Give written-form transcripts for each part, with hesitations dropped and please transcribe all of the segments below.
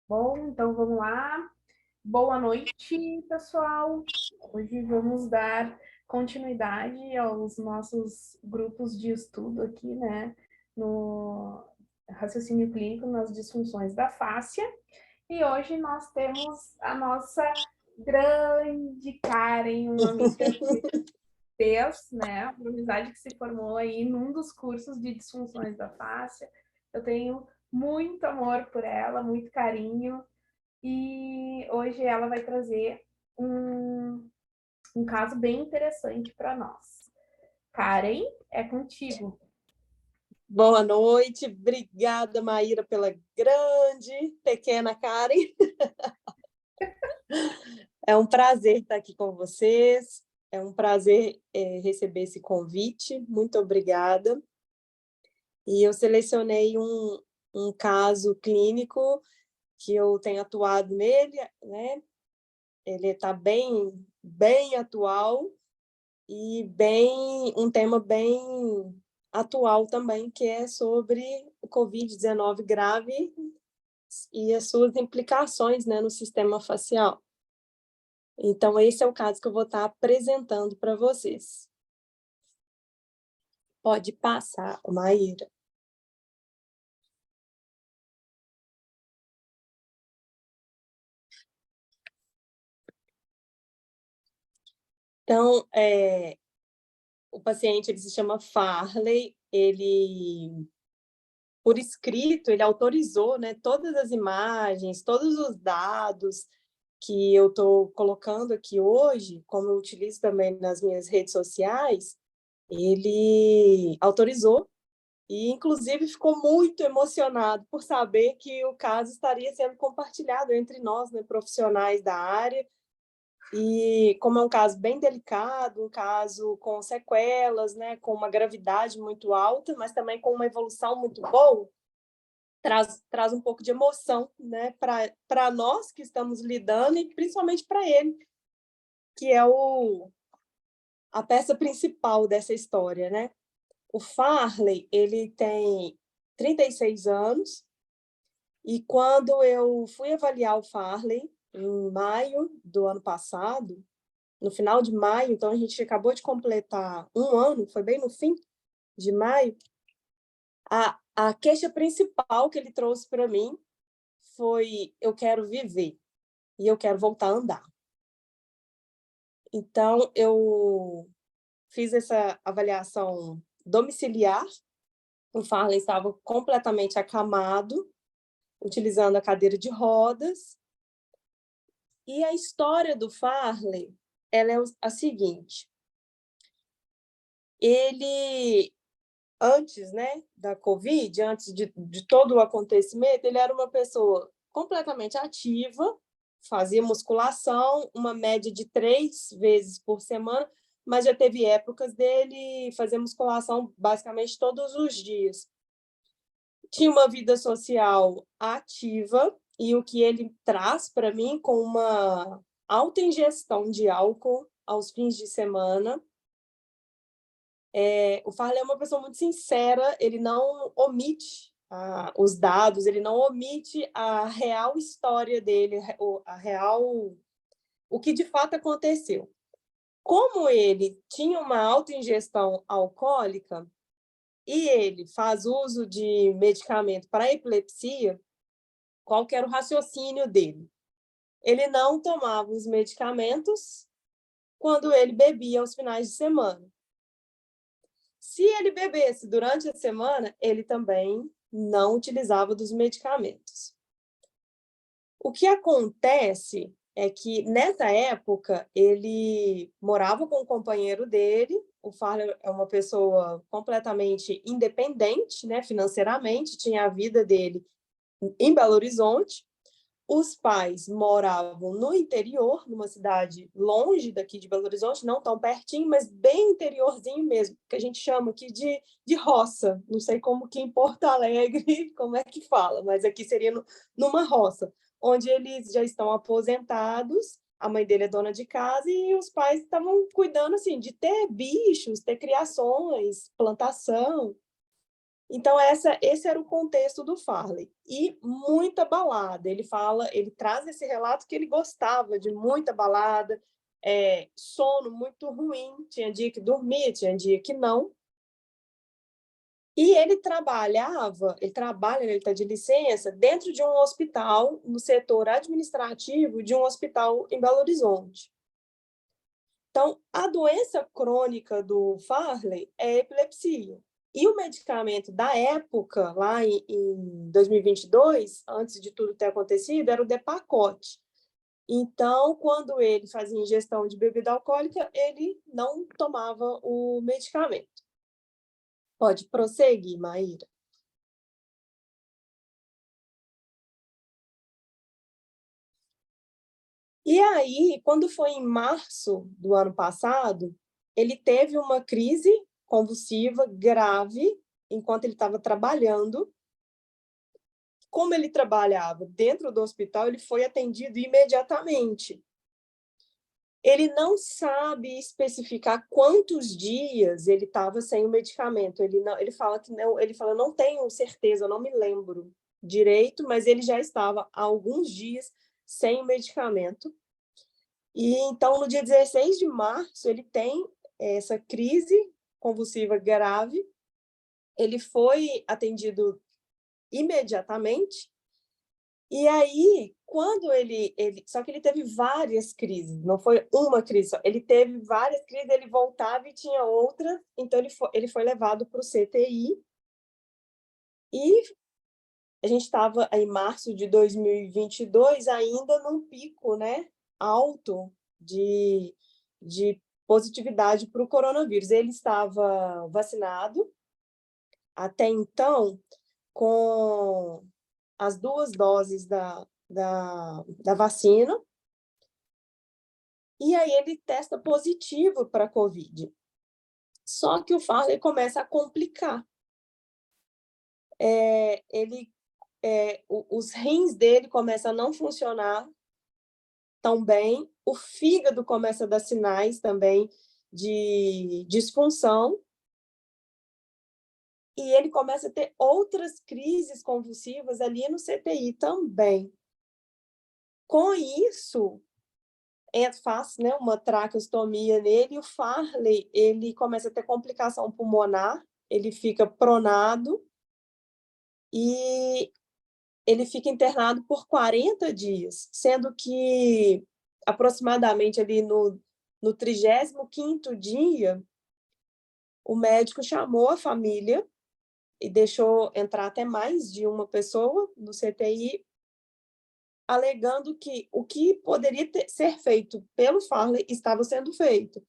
Bom, então vamos lá. Boa noite, pessoal. Hoje vamos dar continuidade aos nossos grupos de estudo aqui, né, no raciocínio clínico nas disfunções da fáscia. E hoje nós temos a nossa grande Karen, uma amiga que fez, né, uma amizade que se formou aí num dos cursos de disfunções da fáscia. Eu tenho muito amor por ela, muito carinho. E hoje ela vai trazer um caso bem interessante para nós. Karen, é contigo. Boa noite, obrigada, Maíra, pela grande, pequena Karen. É um prazer estar aqui com vocês, é um prazer receber esse convite, muito obrigada. E eu selecionei um caso clínico que eu tenho atuado nele, né? Ele está bem atual e um tema bem atual também, que é sobre o Covid-19 grave e as suas implicações, né, no sistema facial. Então, esse é o caso que eu vou estar apresentando para vocês. Pode passar, Maíra. Então, o paciente ele se chama Farley, ele, por escrito, ele autorizou, né, todas as imagens, todos os dados que eu estou colocando aqui hoje, como eu utilizo também nas minhas redes sociais, ele autorizou e, inclusive, ficou muito emocionado por saber que o caso estaria sendo compartilhado entre nós, né, profissionais da área. E como é um caso bem delicado, um caso com sequelas, né, com uma gravidade muito alta, mas também com uma evolução muito boa, traz um pouco de emoção, né, para nós que estamos lidando e principalmente para ele, que é a peça principal dessa história, né? O Farley, ele tem 36 anos, e quando eu fui avaliar o Farley, em maio do ano passado, no final de maio, então a gente acabou de completar um ano, foi bem no fim de maio, a queixa principal que ele trouxe para mim foi: eu quero viver e eu quero voltar a andar. Então, eu fiz essa avaliação domiciliar. O Farley estava completamente acamado, utilizando a cadeira de rodas. E a história do Farley, ela é a seguinte: ele, antes, né, da Covid, antes de todo o acontecimento, ele era uma pessoa completamente ativa, fazia musculação, uma média de 3 vezes por semana, mas já teve épocas dele fazer musculação basicamente todos os dias. Tinha uma vida social ativa, e o que ele traz para mim com uma alta ingestão de álcool aos fins de semana. O Farley é uma pessoa muito sincera, ele não omite os dados, ele não omite a real história dele, o que de fato aconteceu. Como ele tinha uma alta ingestão alcoólica e ele faz uso de medicamento para epilepsia, qual que era o raciocínio dele? Ele não tomava os medicamentos quando ele bebia aos finais de semana. Se ele bebesse durante a semana, ele também não utilizava dos medicamentos. O que acontece é que, nessa época, ele morava com o companheiro dele. O Farley é uma pessoa completamente independente, né, financeiramente, tinha a vida dele em Belo Horizonte. Os pais moravam no interior, numa cidade longe daqui de Belo Horizonte, não tão pertinho, mas bem interiorzinho mesmo, que a gente chama aqui de roça. Não sei como que em Porto Alegre, como é que fala, mas aqui seria numa roça, onde eles já estão aposentados, a mãe dele é dona de casa, e os pais estavam cuidando assim, de ter bichos, ter criações, plantação. Então, esse era o contexto do Farley. E muita balada. Ele traz esse relato que ele gostava de muita balada, sono muito ruim, tinha dia que dormia, tinha dia que não. E ele trabalha, ele está de licença, dentro de um hospital, no setor administrativo de um hospital em Belo Horizonte. Então, a doença crônica do Farley é a epilepsia. E o medicamento da época, lá em 2022, antes de tudo ter acontecido, era o Depakote. Então, quando ele fazia ingestão de bebida alcoólica, ele não tomava o medicamento. Pode prosseguir, Maíra. E aí, quando foi em março do ano passado, ele teve uma crise convulsiva grave enquanto ele estava trabalhando. Como ele trabalhava dentro do hospital, ele foi atendido imediatamente. Ele não sabe especificar quantos dias ele estava sem o medicamento. Ele fala que não, ele fala, não tenho certeza, não me lembro direito, mas ele já estava há alguns dias sem o medicamento. E então, no dia 16 de março, ele tem essa crise convulsiva grave. Ele foi atendido imediatamente. E aí, quando só que ele teve várias crises, não foi uma crise só, ele teve várias crises, ele voltava e tinha outra, então ele foi levado para o CTI, e a gente estava em março de 2022 ainda num pico, né, alto de positividade para o coronavírus. Ele estava vacinado até então com as 2 doses da vacina, e aí ele testa positivo para a Covid. Só que o Farley começa a complicar. Os rins dele começam a não funcionar tão bem, o fígado começa a dar sinais também de disfunção, e ele começa a ter outras crises convulsivas ali no CTI também. Com isso, faz, né, uma traqueostomia nele, e o Farley ele começa a ter complicação pulmonar, ele fica pronado e ele fica internado por 40 dias, sendo que aproximadamente ali no 35º dia, o médico chamou a família e deixou entrar até mais de uma pessoa no CTI, alegando que o que poderia ser feito pelo Farley estava sendo feito,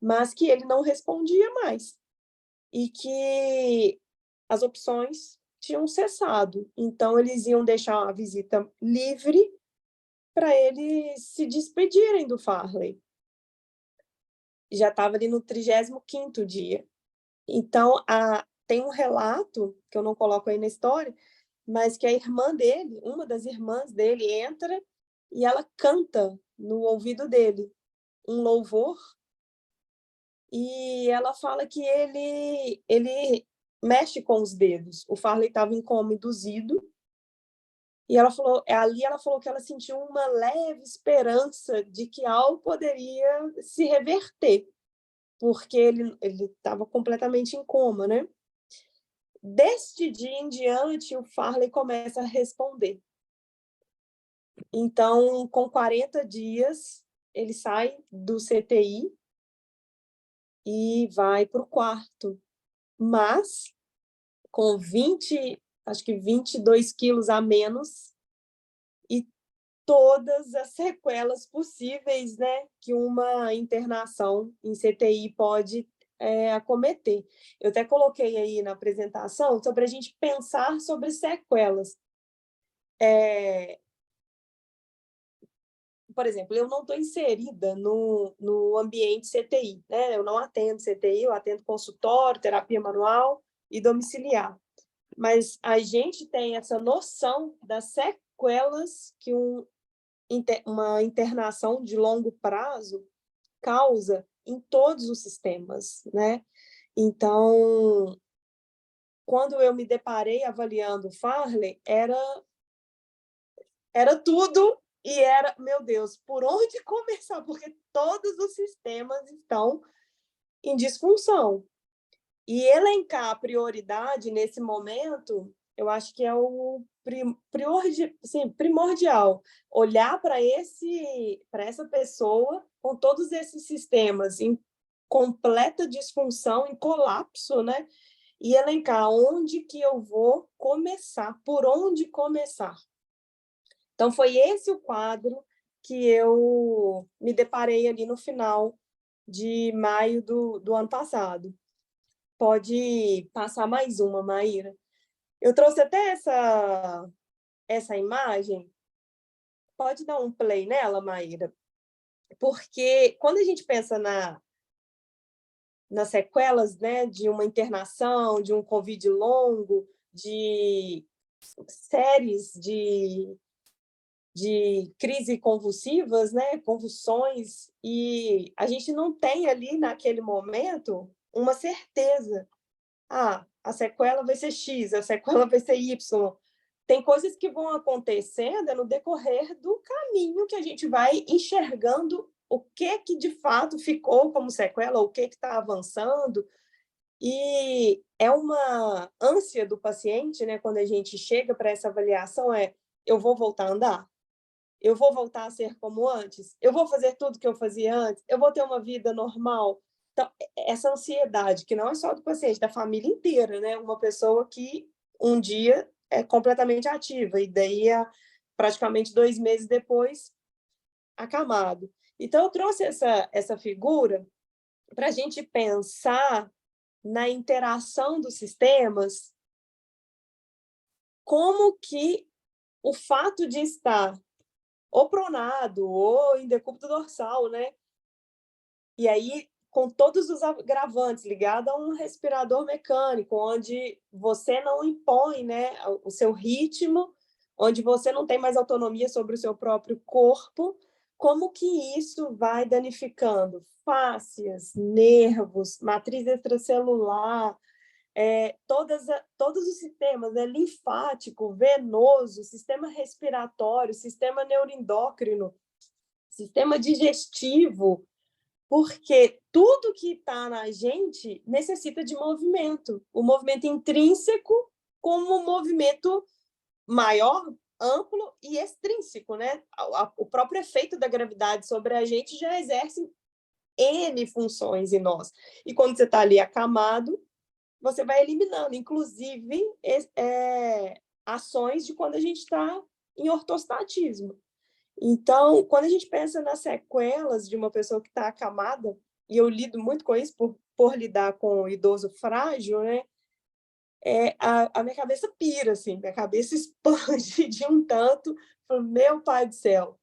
mas que ele não respondia mais e que as opções tinham cessado. Então, eles iam deixar a visita livre para eles se despedirem do Farley. Já estava ali no 35º dia. Então, tem um relato, que eu não coloco aí na história, mas que a irmã dele, uma das irmãs dele, entra e ela canta no ouvido dele um louvor, e ela fala que ele mexe com os dedos. O Farley estava em coma induzido, e ela falou que ela sentiu uma leve esperança de que algo poderia se reverter, porque ele estava completamente em coma, né? Deste dia em diante, o Farley começa a responder. Então, com 40 dias, ele sai do CTI e vai para o quarto, mas com 22 quilos a menos e todas as sequelas possíveis, né, que uma internação em CTI pode acometer. Eu até coloquei aí na apresentação sobre a gente pensar sobre sequelas. Por exemplo, eu não estou inserida no ambiente CTI, né? Eu não atendo CTI, eu atendo consultório, terapia manual e domiciliar. Mas a gente tem essa noção das sequelas que uma internação de longo prazo causa em todos os sistemas, né? Então, quando eu me deparei avaliando o Farley, era tudo e era, meu Deus, por onde começar? Porque todos os sistemas estão em disfunção. E elencar a prioridade nesse momento, eu acho que é o primordial. Olhar para essa pessoa com todos esses sistemas em completa disfunção, em colapso, né? E elencar onde que eu vou começar, por onde começar. Então, foi esse o quadro que eu me deparei ali no final de maio do ano passado. Pode passar mais uma, Maíra. Eu trouxe até essa imagem. Pode dar um play nela, Maíra? Porque quando a gente pensa nas sequelas, né, de uma internação, de um Covid longo, de séries de crise convulsivas, né, convulsões, e a gente não tem ali, naquele momento, uma certeza. A sequela vai ser X, a sequela vai ser Y. Tem coisas que vão acontecendo no decorrer do caminho que a gente vai enxergando o que de fato ficou como sequela, o que está avançando. E é uma ânsia do paciente, né, quando a gente chega para essa avaliação, eu vou voltar a andar? Eu vou voltar a ser como antes? Eu vou fazer tudo que eu fazia antes? Eu vou ter uma vida normal? Então, essa ansiedade, que não é só do paciente, da família inteira, né? Uma pessoa que um dia é completamente ativa e daí, praticamente 2 meses depois, acamado. Então, eu trouxe essa figura para a gente pensar na interação dos sistemas, como que o fato de estar ou pronado, ou em decúbito dorsal, né? E aí, com todos os agravantes, ligado a um respirador mecânico, onde você não impõe, né, o seu ritmo, onde você não tem mais autonomia sobre o seu próprio corpo, como que isso vai danificando fáscias, nervos, matriz extracelular, todos os sistemas, né, linfático, venoso, sistema respiratório, sistema neuroendócrino, sistema digestivo, porque tudo que está na gente necessita de movimento. O movimento intrínseco como um movimento maior, amplo e extrínseco, né? O próprio efeito da gravidade sobre a gente já exerce N funções em nós. E quando você está ali acamado, você vai eliminando, inclusive, ações de quando a gente está em ortostatismo. Então, quando a gente pensa nas sequelas de uma pessoa que está acamada, e eu lido muito com isso por lidar com o idoso frágil, né? A minha cabeça pira, assim, minha cabeça expande de um tanto. Meu pai do céu,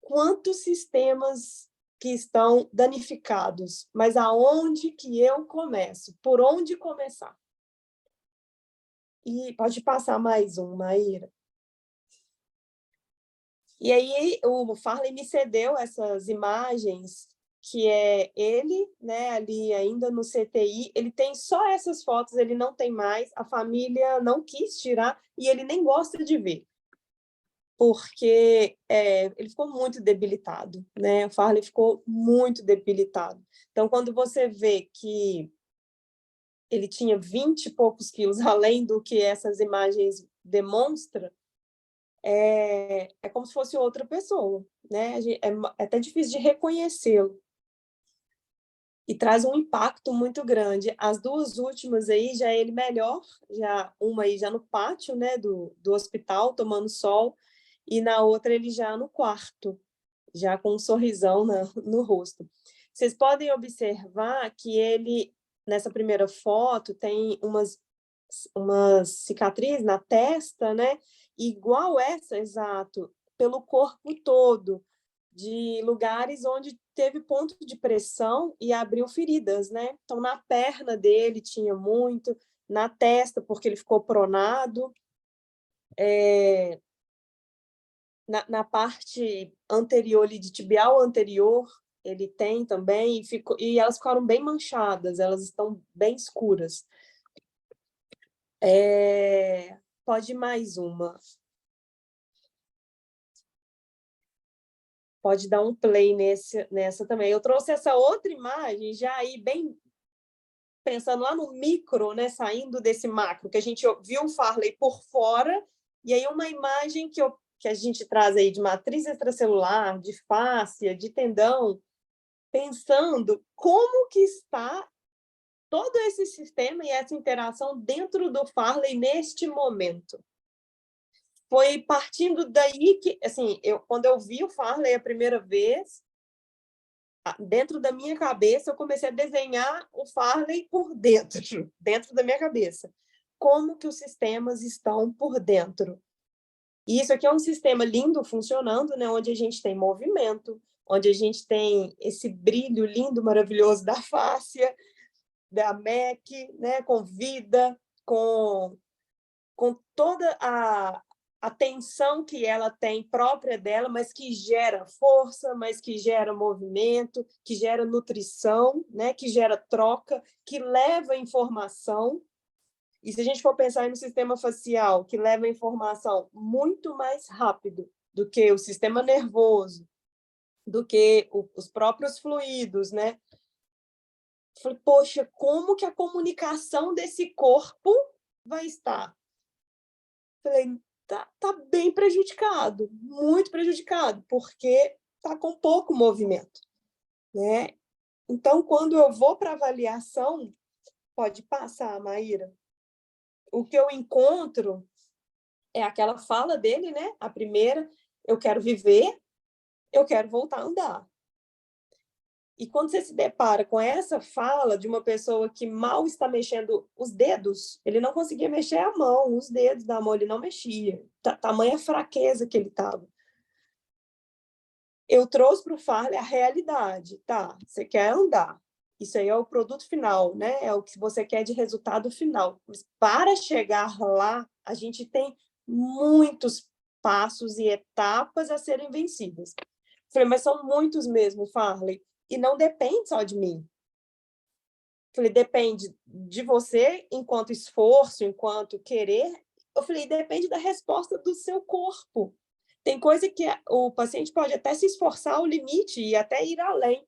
quantos sistemas que estão danificados, mas aonde que eu começo? Por onde começar? E pode passar mais um, Maíra. E aí o Farley me cedeu essas imagens, que é ele, né, ali ainda no CTI, ele tem só essas fotos, ele não tem mais, a família não quis tirar e ele nem gosta de ver, porque ele ficou muito debilitado, né? O Farley ficou muito debilitado. Então, quando você vê que ele tinha 20 e poucos quilos, além do que essas imagens demonstram, é como se fosse outra pessoa, né? É até difícil de reconhecê-lo. E traz um impacto muito grande. As duas últimas aí, já ele melhor, já uma aí já no pátio, né, do hospital, tomando sol, e na outra ele já no quarto, já com um sorrisão no rosto. Vocês podem observar que ele, nessa primeira foto, tem umas cicatrizes na testa, né? Igual essa, exato, pelo corpo todo, de lugares onde teve ponto de pressão e abriu feridas, né? Então, na perna dele tinha muito, na testa, porque ele ficou pronado, na parte anterior, de tibial anterior, ele tem também, e elas ficaram bem manchadas, elas estão bem escuras. Pode ir mais uma. Pode dar um play nessa também. Eu trouxe essa outra imagem, já aí bem pensando lá no micro, né, saindo desse macro, que a gente viu o Farley por fora, e aí uma imagem que a gente traz aí de matriz extracelular, de fáscia, de tendão, pensando como que está todo esse sistema e essa interação dentro do Farley neste momento. Foi partindo daí que, assim, quando eu vi o Farley a primeira vez, dentro da minha cabeça, eu comecei a desenhar o Farley por dentro, dentro da minha cabeça. Como que os sistemas estão por dentro. E isso aqui é um sistema lindo funcionando, né, onde a gente tem movimento, onde a gente tem esse brilho lindo, maravilhoso da fáscia, da MEC, né, com vida, com toda a tensão que ela tem própria dela, mas que gera força, mas que gera movimento, que gera nutrição, né, que gera troca, que leva informação. E se a gente for pensar no sistema facial, que leva informação muito mais rápido do que o sistema nervoso, do que os próprios fluidos, né? Falei, poxa, como que a comunicação desse corpo vai estar? Falei, tá bem prejudicado, muito prejudicado, porque tá com pouco movimento, né? Então, quando eu vou para avaliação, pode passar, Maíra, o que eu encontro é aquela fala dele, né? A primeira, eu quero viver, eu quero voltar a andar. E quando você se depara com essa fala de uma pessoa que mal está mexendo os dedos, ele não conseguia mexer a mão, os dedos da mão, ele não mexia. Tamanha fraqueza que ele estava. Eu trouxe para o Farley a realidade. Tá, você quer andar. Isso aí é o produto final, né? É o que você quer de resultado final. Mas para chegar lá, a gente tem muitos passos e etapas a serem vencidas. Falei, mas são muitos mesmo, Farley. E não depende só de mim. Falei, depende de você enquanto esforço, enquanto querer. Eu falei, depende da resposta do seu corpo. Tem coisa que o paciente pode até se esforçar ao limite e até ir além,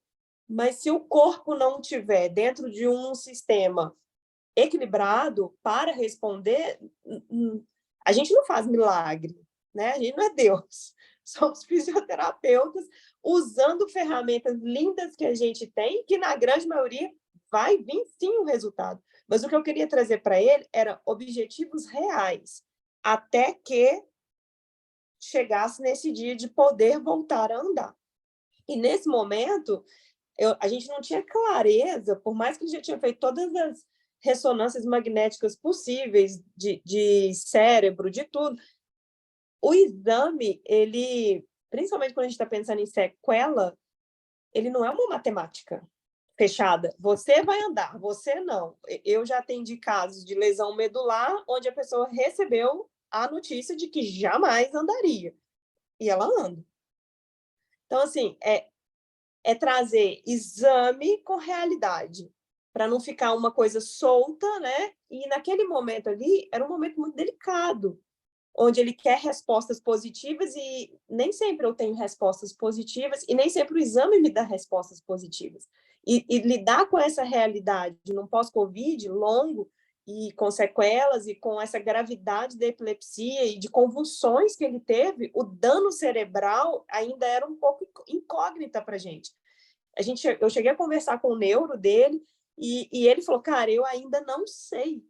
mas se o corpo não tiver dentro de um sistema equilibrado para responder, a gente não faz milagre, né? A gente não é Deus. Somos fisioterapeutas usando ferramentas lindas que a gente tem, que na grande maioria vai vir sim o resultado. Mas o que eu queria trazer para ele era objetivos reais, até que chegasse nesse dia de poder voltar a andar. E nesse momento, a gente não tinha clareza, por mais que ele já tinha feito todas as ressonâncias magnéticas possíveis de cérebro, de tudo. O exame, ele, principalmente quando a gente está pensando em sequela, ele não é uma matemática fechada. Você vai andar, você não. Eu já atendi casos de lesão medular, onde a pessoa recebeu a notícia de que jamais andaria. E ela anda. Então, assim, é trazer exame com realidade, para não ficar uma coisa solta, né? E naquele momento ali, era um momento muito delicado, onde ele quer respostas positivas e nem sempre eu tenho respostas positivas e nem sempre o exame me dá respostas positivas. E lidar com essa realidade num pós-Covid longo e com sequelas e com essa gravidade da epilepsia e de convulsões que ele teve, o dano cerebral ainda era um pouco incógnita para a gente. Eu cheguei a conversar com o neuro dele e ele falou, cara, eu ainda não sei.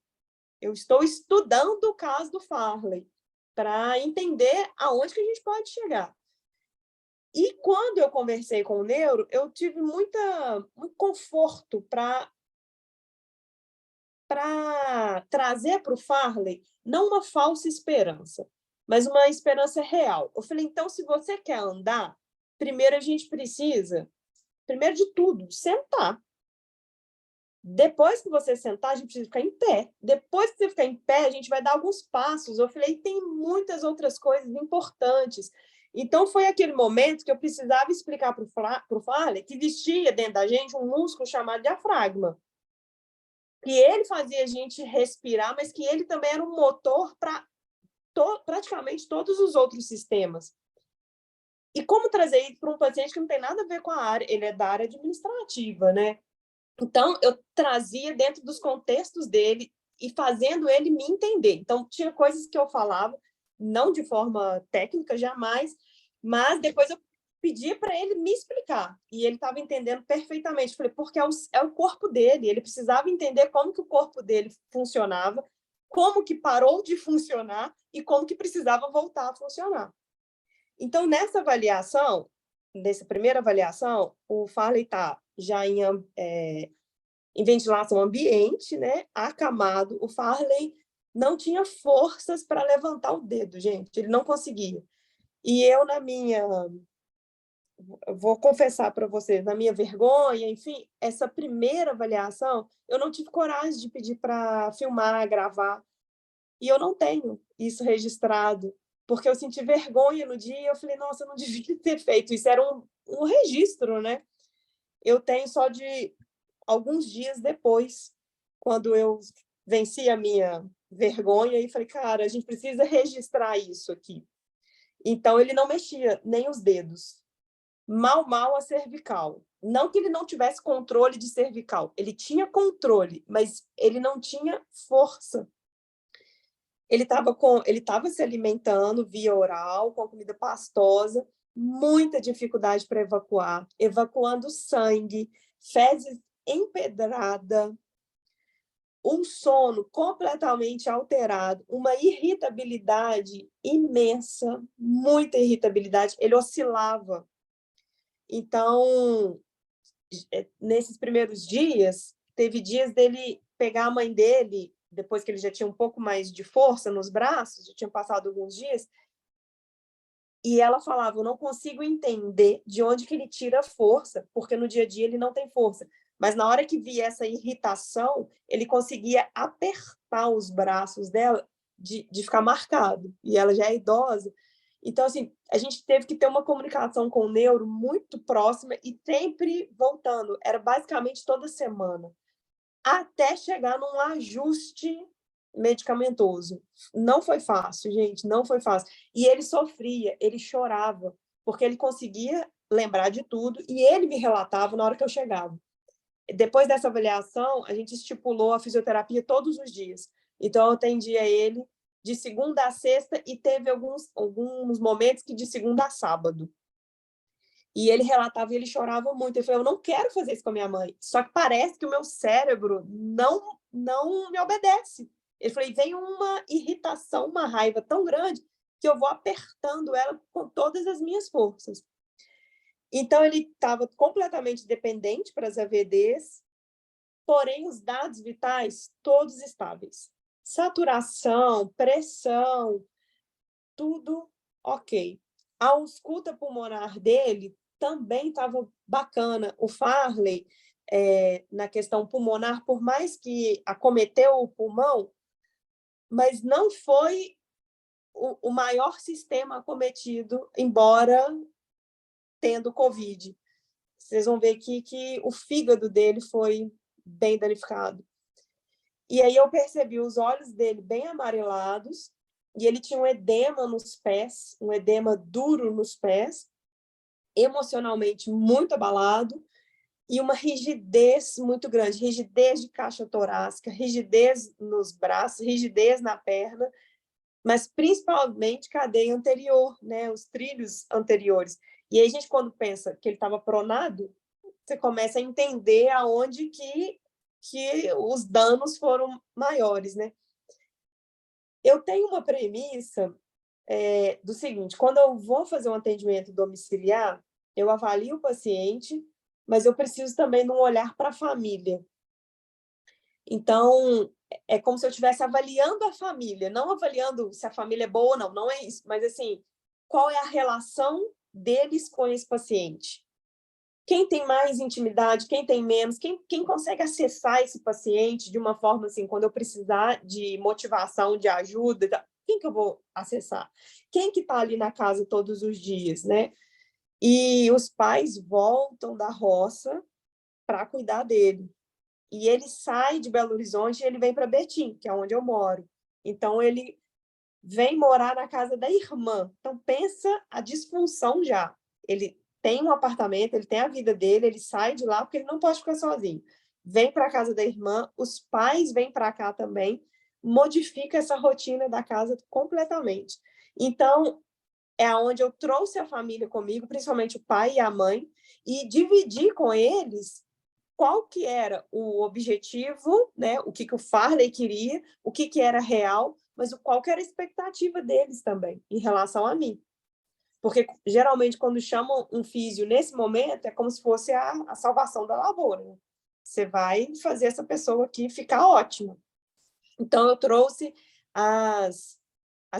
Eu estou estudando o caso do Farley para entender aonde que a gente pode chegar. E quando eu conversei com o neuro, eu tive muito conforto para trazer para o Farley não uma falsa esperança, mas uma esperança real. Eu falei, então, se você quer andar, primeiro a gente precisa, primeiro de tudo, sentar. Depois que você sentar, a gente precisa ficar em pé. Depois que você ficar em pé, a gente vai dar alguns passos. Eu falei, tem muitas outras coisas importantes. Então, foi aquele momento que eu precisava explicar para o Farley que existia dentro da gente um músculo chamado diafragma. que ele fazia a gente respirar, mas que ele também era um motor para praticamente todos os outros sistemas. E como trazer isso para um paciente que não tem nada a ver com a área, ele é da área administrativa, né? Então, eu trazia dentro dos contextos dele e fazendo ele me entender. Então, tinha coisas que eu falava, não de forma técnica, jamais, mas depois eu pedia para ele me explicar. E ele estava entendendo perfeitamente. Falei, porque é o corpo dele, ele precisava entender como que o corpo dele funcionava, como que parou de funcionar e como que precisava voltar a funcionar. Então, nessa primeira avaliação, o Farley está já em ventilação ambiente, né, acamado. O Farley não tinha forças para levantar o dedo, gente, ele não conseguia. E eu, vou confessar para vocês, na minha vergonha, enfim, essa primeira avaliação, eu não tive coragem de pedir para filmar, gravar, e eu não tenho isso registrado, porque eu senti vergonha no dia e eu falei, nossa, eu não devia ter feito isso, era um registro, né? Eu tenho só de alguns dias depois, quando eu venci a minha vergonha e falei, cara, a gente precisa registrar isso aqui. Então, ele não mexia nem os dedos. Mal a cervical. Não que ele não tivesse controle de cervical, ele tinha controle, mas ele não tinha força. Ele estava se alimentando via oral, com comida pastosa, muita dificuldade para evacuar, evacuando sangue, fezes empedrada, um sono completamente alterado, uma irritabilidade imensa, muita irritabilidade, ele oscilava. Então, nesses primeiros dias, teve dias dele pegar a mãe dele, depois que ele já tinha um pouco mais de força nos braços, já tinha passado alguns dias, e ela falava, eu não consigo entender de onde que ele tira força, porque no dia a dia ele não tem força. Mas na hora que via essa irritação, ele conseguia apertar os braços dela de ficar marcado. E ela já é idosa. Então, assim, a gente teve que ter uma comunicação com o neuro muito próxima e sempre voltando. Era basicamente toda semana. Até chegar num ajuste medicamentoso. Não foi fácil, gente, não foi fácil. E ele sofria, ele chorava, porque ele conseguia lembrar de tudo e ele me relatava na hora que eu chegava. Depois dessa avaliação, a gente estipulou a fisioterapia todos os dias. Então, eu atendia ele de segunda a sexta e teve alguns momentos que de segunda a sábado. E ele relatava e ele chorava muito. Ele falou, eu não quero fazer isso com a minha mãe. Só que parece que o meu cérebro não me obedece. Ele falou, e vem uma irritação, uma raiva tão grande que eu vou apertando ela com todas as minhas forças. Então, ele estava completamente dependente para as AVDs, porém, os dados vitais, todos estáveis. Saturação, pressão, tudo ok. A ausculta pulmonar dele também estava bacana. O Farley, na questão pulmonar, por mais que acometeu o pulmão, mas não foi o maior sistema acometido, embora tendo Covid. Vocês vão ver aqui que o fígado dele foi bem danificado. E aí eu percebi os olhos dele bem amarelados, e ele tinha um edema nos pés, um edema duro nos pés, emocionalmente muito abalado, e uma rigidez muito grande, rigidez de caixa torácica, rigidez nos braços, rigidez na perna, mas principalmente cadeia anterior, né, os trilhos anteriores. E aí a gente, quando pensa que ele estava pronado, você começa a entender aonde que os danos foram maiores, né? Eu tenho uma premissa do seguinte, quando eu vou fazer um atendimento domiciliar, eu avalio o paciente, mas eu preciso também de um olhar para a família. Então, é como se eu estivesse avaliando a família, não avaliando se a família é boa ou não, não é isso, mas assim, qual é a relação deles com esse paciente? Quem tem mais intimidade, quem tem menos, quem consegue acessar esse paciente de uma forma assim, quando eu precisar de motivação, de ajuda, quem que eu vou acessar? Quem que está ali na casa todos os dias, né? E os pais voltam da roça para cuidar dele. e ele sai de Belo Horizonte e ele vem para Betim, que é onde eu moro. Então, ele vem morar na casa da irmã. Então, pensa a disfunção já. Ele tem um apartamento, ele tem a vida dele, ele sai de lá porque ele não pode ficar sozinho. Vem para a casa da irmã, os pais vêm para cá também, modifica essa rotina da casa completamente. Então, é onde eu trouxe a família comigo, principalmente o pai e a mãe, e dividi com eles qual que era o objetivo, né? O que o Farley queria, o que era real, mas qual que era a expectativa deles também em relação a mim. Porque, geralmente, quando chamam um físio nesse momento, é como se fosse a salvação da lavoura. Né? Você vai fazer essa pessoa aqui ficar ótima. Então, eu trouxe as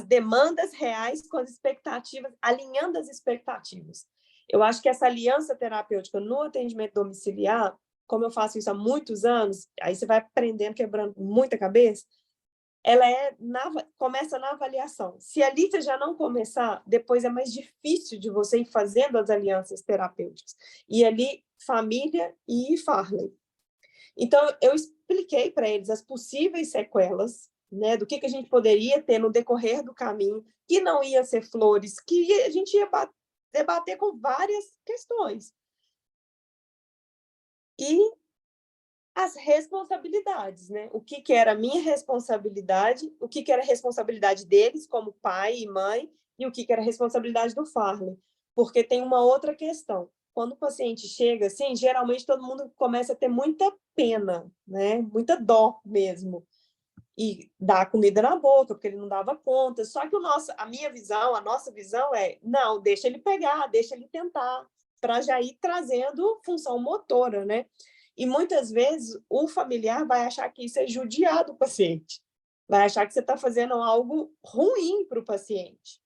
demandas reais com as expectativas, alinhando as expectativas. Eu acho que essa aliança terapêutica no atendimento domiciliar, como eu faço isso há muitos anos, aí você vai aprendendo, quebrando muita cabeça, ela começa na avaliação. Se ali você já não começar, depois é mais difícil de você ir fazendo as alianças terapêuticas. E ali, família e Farley. Então, eu expliquei para eles as possíveis sequelas, né, do que a gente poderia ter no decorrer do caminho, que não ia ser flores, que a gente ia debater com várias questões. E as responsabilidades, né? O que era a minha responsabilidade, o que era a responsabilidade deles como pai e mãe, e o que era a responsabilidade do Farley. Porque tem uma outra questão. Quando o paciente chega assim, geralmente todo mundo começa a ter muita pena, né? Muita dó mesmo. E dá comida na boca, porque ele não dava conta. Só que a nossa visão é, não, deixa ele pegar, deixa ele tentar, para já ir trazendo função motora, né? E muitas vezes o familiar vai achar que isso é judiar do paciente, vai achar que você está fazendo algo ruim para o paciente,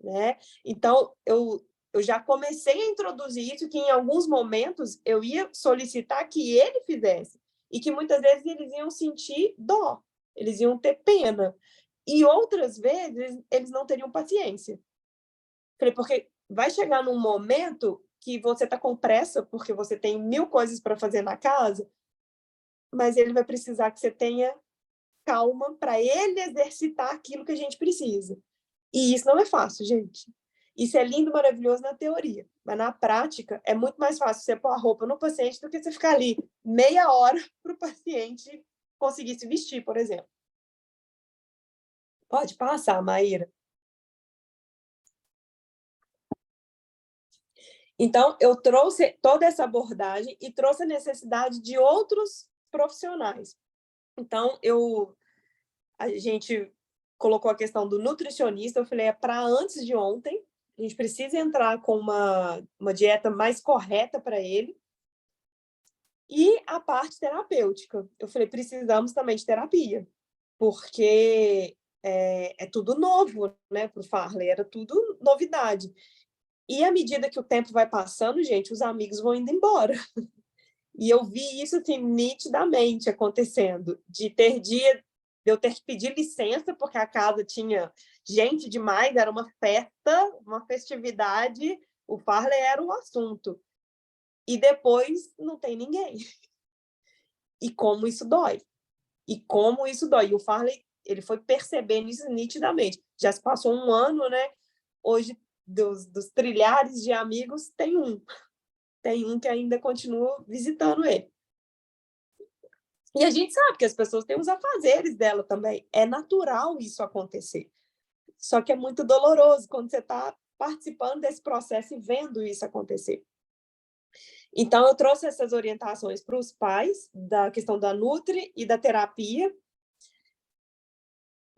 né? Então, eu já comecei a introduzir isso, que em alguns momentos eu ia solicitar que ele fizesse, e que muitas vezes eles iam sentir dó, eles iam ter pena, e outras vezes eles não teriam paciência. Porque vai chegar num momento que você está com pressa, porque você tem 1000 coisas para fazer na casa, mas ele vai precisar que você tenha calma para ele exercitar aquilo que a gente precisa. E isso não é fácil, gente. Isso é lindo, maravilhoso na teoria, mas na prática é muito mais fácil você pôr a roupa no paciente do que você ficar ali meia hora para o paciente conseguir se vestir, por exemplo. Pode passar, Maíra. Então, eu trouxe toda essa abordagem e trouxe a necessidade de outros profissionais. Então, a gente colocou a questão do nutricionista, eu falei, é para antes de ontem, a gente precisa entrar com uma dieta mais correta para ele. E a parte terapêutica, eu falei, precisamos também de terapia, porque é tudo novo, né, para o Farley, era tudo novidade. E à medida que o tempo vai passando, gente, os amigos vão indo embora. E eu vi isso assim, nitidamente acontecendo, de eu ter que pedir licença, porque a casa tinha gente demais, era uma festa, uma festividade, o Farley era o assunto. E depois não tem ninguém. E como isso dói. E o Farley, ele foi percebendo isso nitidamente. Já se passou um ano, né? Hoje, dos trilhares de amigos, tem um que ainda continua visitando ele. E a gente sabe que as pessoas têm os afazeres dela também. É natural isso acontecer. Só que é muito doloroso quando você está participando desse processo e vendo isso acontecer. Então, eu trouxe essas orientações para os pais, da questão da Nutri e da terapia,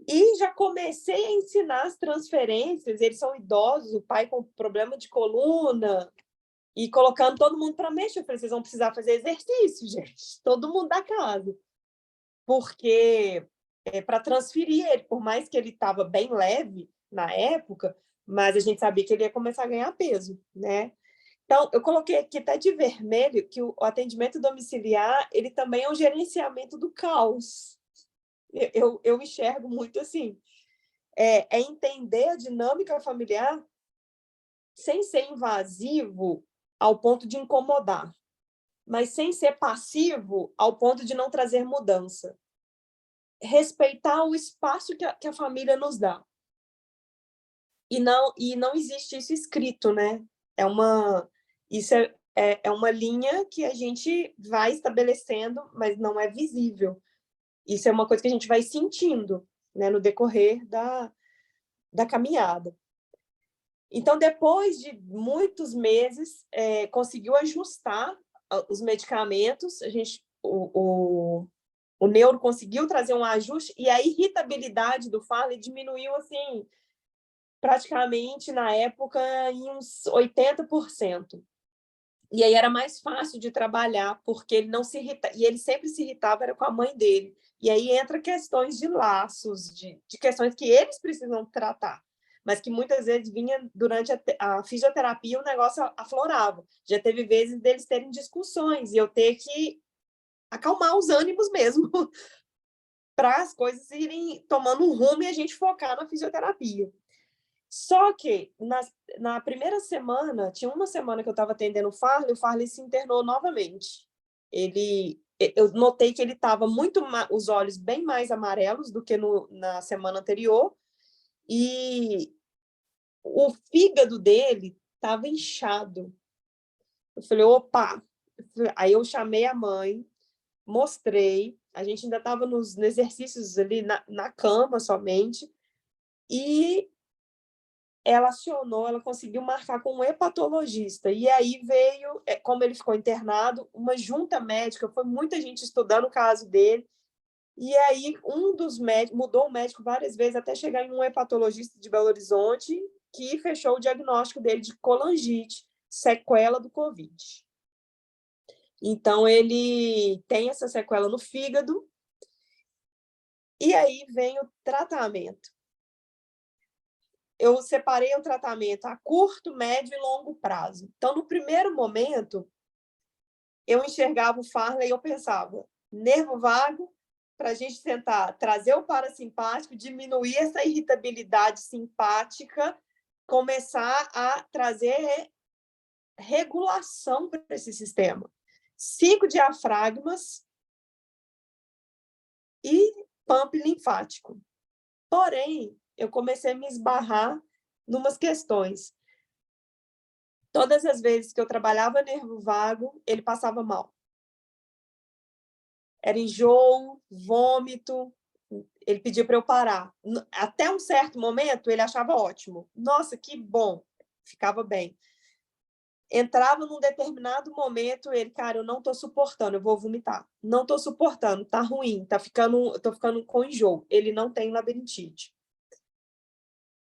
e já comecei a ensinar as transferências. Eles são idosos, o pai com problema de coluna, e colocando todo mundo para mexer. Eu falei, vocês vão precisar fazer exercício, gente, todo mundo da casa. Porque para transferir ele, por mais que ele estava bem leve na época, mas a gente sabia que ele ia começar a ganhar peso, né? Então, eu coloquei aqui até de vermelho que o atendimento domiciliar, ele também é um gerenciamento do caos. Eu enxergo muito assim. É entender a dinâmica familiar sem ser invasivo ao ponto de incomodar. mas sem ser passivo ao ponto de não trazer mudança. Respeitar o espaço que a família nos dá. E não existe isso escrito, né? Isso é uma linha que a gente vai estabelecendo, mas não é visível. Isso é uma coisa que a gente vai sentindo, né, no decorrer da caminhada. Então, depois de muitos meses, conseguiu ajustar os medicamentos, o neuro conseguiu trazer um ajuste, e a irritabilidade do Farley diminuiu, assim, praticamente, na época, em uns 80%. E aí era mais fácil de trabalhar, porque ele não se irrita, e ele sempre se irritava era com a mãe dele. E aí entra questões de laços, de questões que eles precisam tratar, mas que muitas vezes vinha durante a fisioterapia, o negócio aflorava. Já teve vezes deles terem discussões e eu ter que acalmar os ânimos mesmo, para as coisas irem tomando um rumo e a gente focar na fisioterapia. Só que na primeira semana, tinha uma semana que eu estava atendendo o Farley se internou novamente. Eu notei que ele estava os olhos bem mais amarelos do que na semana anterior, e o fígado dele estava inchado. Eu falei, opa! Aí eu chamei a mãe, mostrei, a gente ainda estava nos exercícios ali na cama somente, e ela acionou, ela conseguiu marcar com um hepatologista. E aí veio, como ele ficou internado, uma junta médica, foi muita gente estudando o caso dele. E aí um dos médicos, mudou o médico várias vezes, até chegar em um hepatologista de Belo Horizonte, que fechou o diagnóstico dele de colangite, sequela do Covid. Então, ele tem essa sequela no fígado, e aí vem o tratamento. Eu separei o tratamento a curto, médio e longo prazo. Então, no primeiro momento, eu enxergava o Farley e eu pensava, nervo vago, para a gente tentar trazer o parasimpático, diminuir essa irritabilidade simpática, começar a trazer regulação para esse sistema. 5 diafragmas e pump linfático. Porém, eu comecei a me esbarrar numas questões. Todas as vezes que eu trabalhava nervo vago, ele passava mal. Era enjoo, vômito, ele pediu para eu parar. Até um certo momento, ele achava ótimo. Nossa, que bom, ficava bem. Entrava num determinado momento, ele, cara, eu não estou suportando, eu vou vomitar. Não estou suportando, tá ruim, estou ficando com enjoo. Ele não tem labirintite.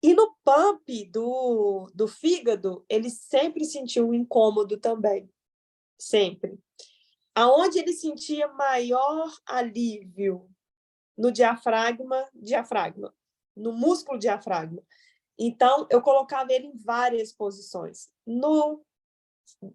E no pump do fígado, ele sempre sentiu um incômodo também. Sempre. Aonde ele sentia maior alívio? No diafragma, no músculo diafragma. Então, eu colocava ele em várias posições. No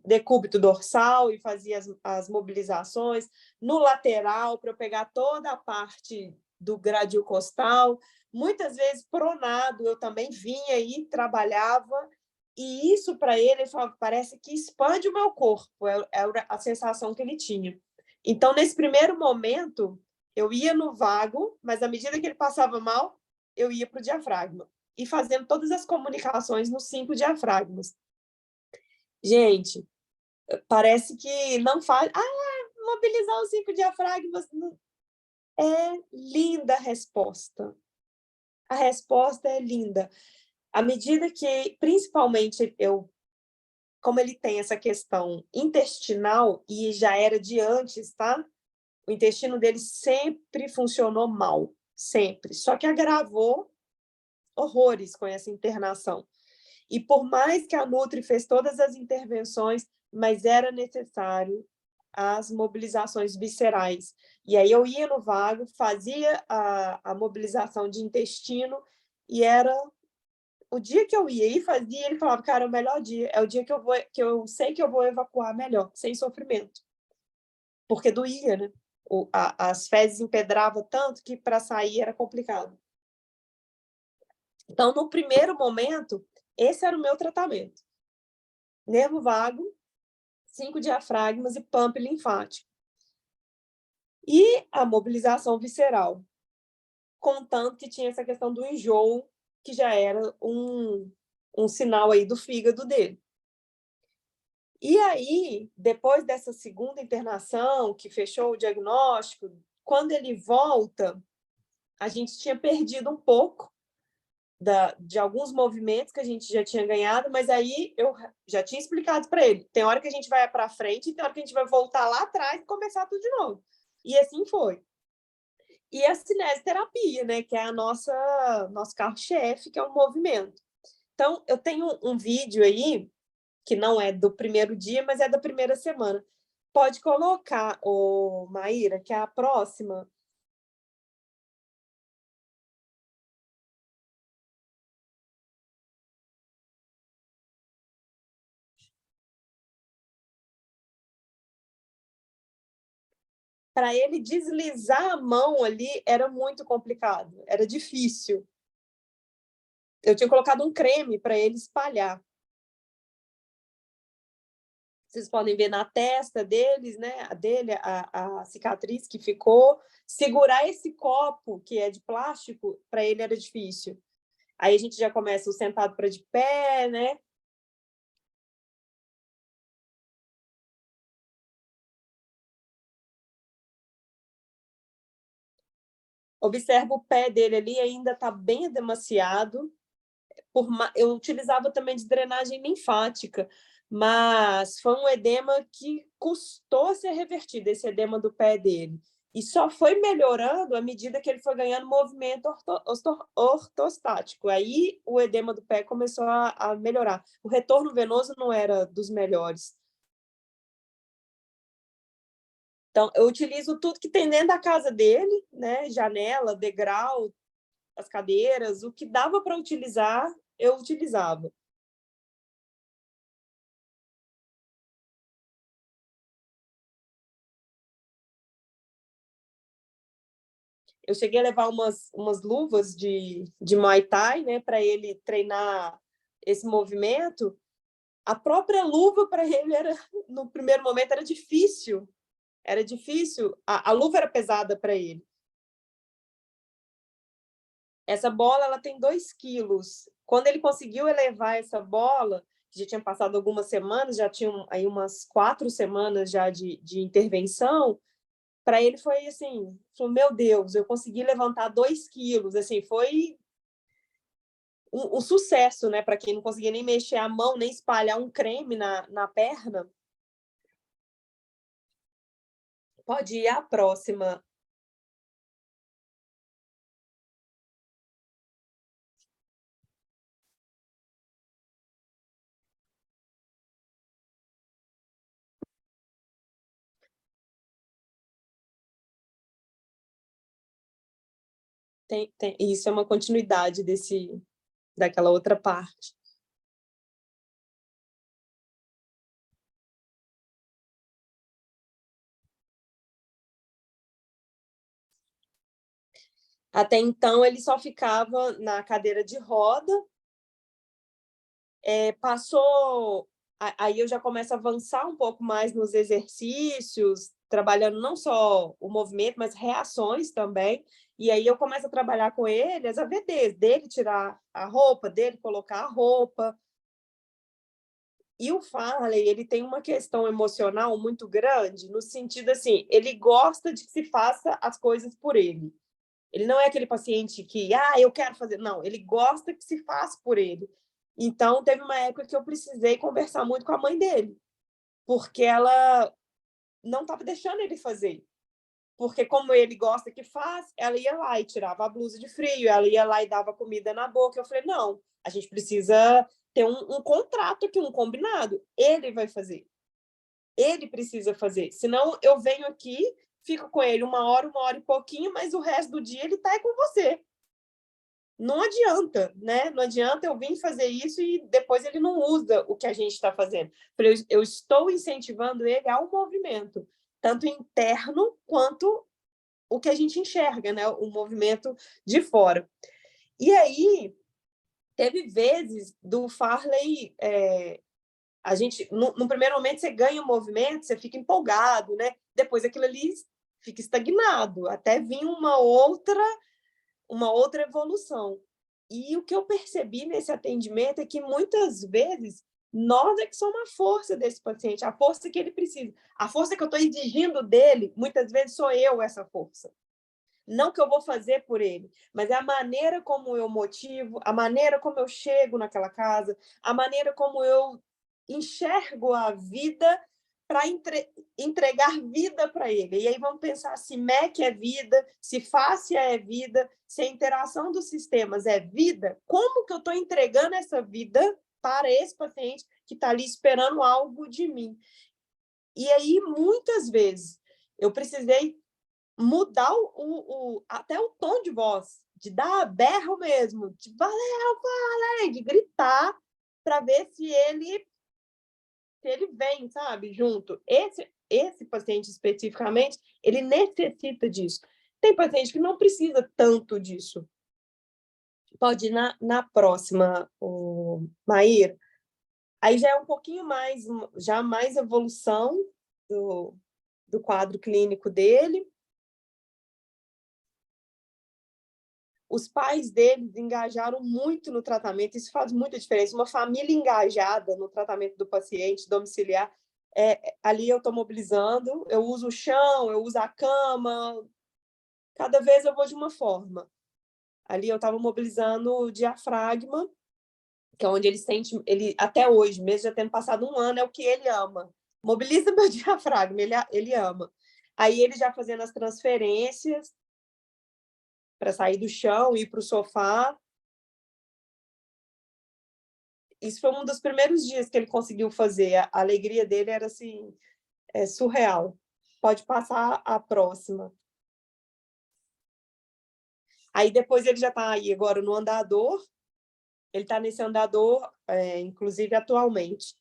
decúbito dorsal e fazia as mobilizações, no lateral, para eu pegar toda a parte do gradil costal, muitas vezes pronado, eu também vinha e trabalhava, e isso para ele falava, parece que expande o meu corpo, era a sensação que ele tinha. Então, nesse primeiro momento, eu ia no vago, mas à medida que ele passava mal, eu ia para o diafragma, e fazendo todas as comunicações nos 5 diafragmas. Gente, parece que não faz. Mobilizar os 5 diafragmas. É linda a resposta. A resposta é linda. À medida que, principalmente, como ele tem essa questão intestinal, e já era de antes, tá? O intestino dele sempre funcionou mal. Sempre. Só que agravou horrores com essa internação. E por mais que a Nutri fez todas as intervenções, mas era necessário as mobilizações viscerais. E aí eu ia no vago, fazia a mobilização de intestino, e era o dia que eu ia e fazia, ele falava, cara, é o melhor dia, é o dia que eu sei que eu vou evacuar melhor, sem sofrimento. Porque doía, né? As fezes empedravam tanto que para sair era complicado. Então, no primeiro momento, esse era o meu tratamento. Nervo vago, 5 diafragmas e pump linfático. E a mobilização visceral, contanto que tinha essa questão do enjoo, que já era um sinal aí do fígado dele. E aí, depois dessa segunda internação, que fechou o diagnóstico, quando ele volta, a gente tinha perdido um pouco de alguns movimentos que a gente já tinha ganhado, mas aí eu já tinha explicado para ele, tem hora que a gente vai para frente e tem hora que a gente vai voltar lá atrás e começar tudo de novo. E assim foi. E a cinesioterapia, né, que é a nosso carro-chefe, que é o movimento. Então, eu tenho um vídeo aí, que não é do primeiro dia, mas é da primeira semana. Pode colocar, Maíra, que é a próxima. Para ele deslizar a mão ali era muito complicado, era difícil. Eu tinha colocado um creme para ele espalhar. Vocês podem ver na testa deles, né? A cicatriz que ficou. Segurar esse copo, que é de plástico, para ele era difícil. Aí a gente já começa o sentado para de pé, né? Observa o pé dele ali, ainda está bem edemaciado. Eu utilizava também de drenagem linfática, mas foi um edema que custou ser revertido, esse edema do pé dele. E só foi melhorando à medida que ele foi ganhando movimento ortostático. Aí o edema do pé começou a melhorar. O retorno venoso não era dos melhores. Então, eu utilizo tudo que tem dentro da casa dele, né? Janela, degrau, as cadeiras, o que dava para utilizar, eu utilizava. Eu cheguei a levar umas luvas de Muay Thai, né, para ele treinar esse movimento. A própria luva para ele era, no primeiro momento, era difícil. Era difícil. A luva era pesada para ele. Essa bola ela tem 2 quilos. Quando ele conseguiu elevar essa bola, já tinha passado algumas semanas, já tinham aí umas 4 semanas já de intervenção, para ele foi assim, falou, meu Deus, eu consegui levantar 2 quilos, assim, foi um sucesso, né, para quem não conseguia nem mexer a mão, nem espalhar um creme na perna. Pode ir à próxima. Isso é uma continuidade daquela outra parte. Até então, ele só ficava na cadeira de roda. Passou... Aí eu já começo a avançar um pouco mais nos exercícios, trabalhando não só o movimento, mas reações também. E aí eu começo a trabalhar com ele as AVDs, dele tirar a roupa, dele colocar a roupa. E o Farley, ele tem uma questão emocional muito grande, no sentido assim, ele gosta de que se faça as coisas por ele. Ele não é aquele paciente que, eu quero fazer. Não, ele gosta que se faça por ele. Então, teve uma época que eu precisei conversar muito com a mãe dele, porque ela não estava deixando ele fazer. Porque como ele gosta que faz, ela ia lá e tirava a blusa de frio, ela ia lá e dava comida na boca. Eu falei, não, a gente precisa ter um contrato aqui, um combinado. Ele vai fazer. Ele precisa fazer. Senão eu venho aqui, fico com ele 1 hora e pouquinho, mas o resto do dia ele está com você. Não adianta, né? Não adianta eu vir fazer isso e depois ele não usa o que a gente está fazendo. Eu estou incentivando ele ao movimento, tanto interno quanto o que a gente enxerga, né? O movimento de fora. E aí, teve vezes do Farley A gente, no primeiro momento, você ganha um movimento, você fica empolgado, né? Depois aquilo ali fica estagnado, até vir uma outra evolução. E o que eu percebi nesse atendimento é que, muitas vezes, nós é que somos a força desse paciente, a força que ele precisa. A força que eu estou exigindo dele, muitas vezes sou eu essa força. Não que eu vou fazer por ele, mas é a maneira como eu motivo, a maneira como eu chego naquela casa, a maneira como eu enxergo a vida para entregar vida para ele. E aí vamos pensar se MEC é vida, se fáscia é vida, se a interação dos sistemas é vida, como que eu estou entregando essa vida para esse paciente que está ali esperando algo de mim? E aí, muitas vezes, eu precisei mudar até o tom de voz, de dar berro mesmo, de valeu, de gritar, para ver se ele vem, sabe, junto. Esse paciente especificamente, ele necessita disso. Tem paciente que não precisa tanto disso. Pode ir na próxima, Maíra. Aí já é um pouquinho mais, já mais evolução do quadro clínico dele. Os pais deles engajaram muito no tratamento, isso faz muita diferença. Uma família engajada no tratamento do paciente domiciliar, ali eu estou mobilizando, eu uso o chão, eu uso a cama, cada vez eu vou de uma forma. Ali eu estava mobilizando o diafragma, que é onde ele sente, até hoje, mesmo já tendo passado um ano, é o que ele ama. Mobiliza meu diafragma, ele ama. Aí ele já fazendo as transferências para sair do chão e ir para o sofá. Isso foi um dos primeiros dias que ele conseguiu fazer. A alegria dele era assim, surreal. Pode passar a próxima. Aí depois ele já está aí agora no andador. Ele está nesse andador, inclusive atualmente.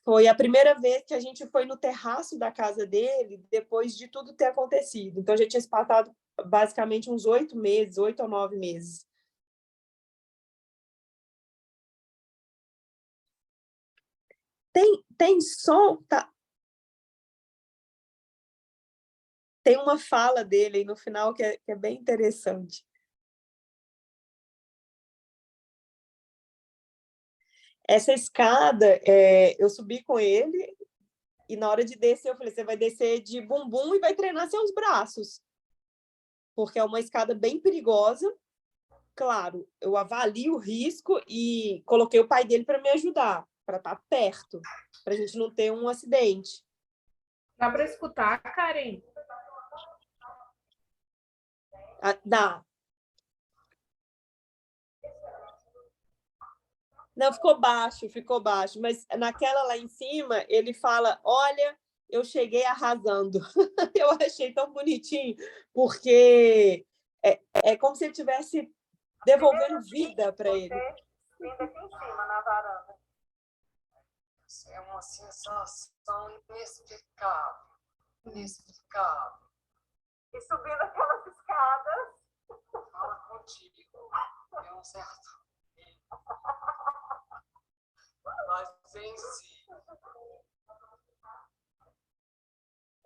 Foi a primeira vez que a gente foi no terraço da casa dele, depois de tudo ter acontecido. Então, a gente tinha passado basicamente uns 8 meses, 8 ou 9 meses. Tem som, tá? Tem uma fala dele aí no final que é bem interessante. Essa escada, eu subi com ele e na hora de descer eu falei, você vai descer de bumbum e vai treinar seus braços, porque é uma escada bem perigosa. Claro, eu avalio o risco e coloquei o pai dele para me ajudar, para estar perto, para a gente não ter um acidente. Dá para escutar, Karen? Dá. Não, ficou baixo, mas naquela lá em cima, ele fala, olha, eu cheguei arrasando. Eu achei tão bonitinho, porque é como se ele estivesse devolvendo vida para ele. Vindo aqui em cima, na varanda. É uma sensação inexplicável. Inexplicável. E subindo aquelas escadas. Fala contigo. É um certo. Mas venci.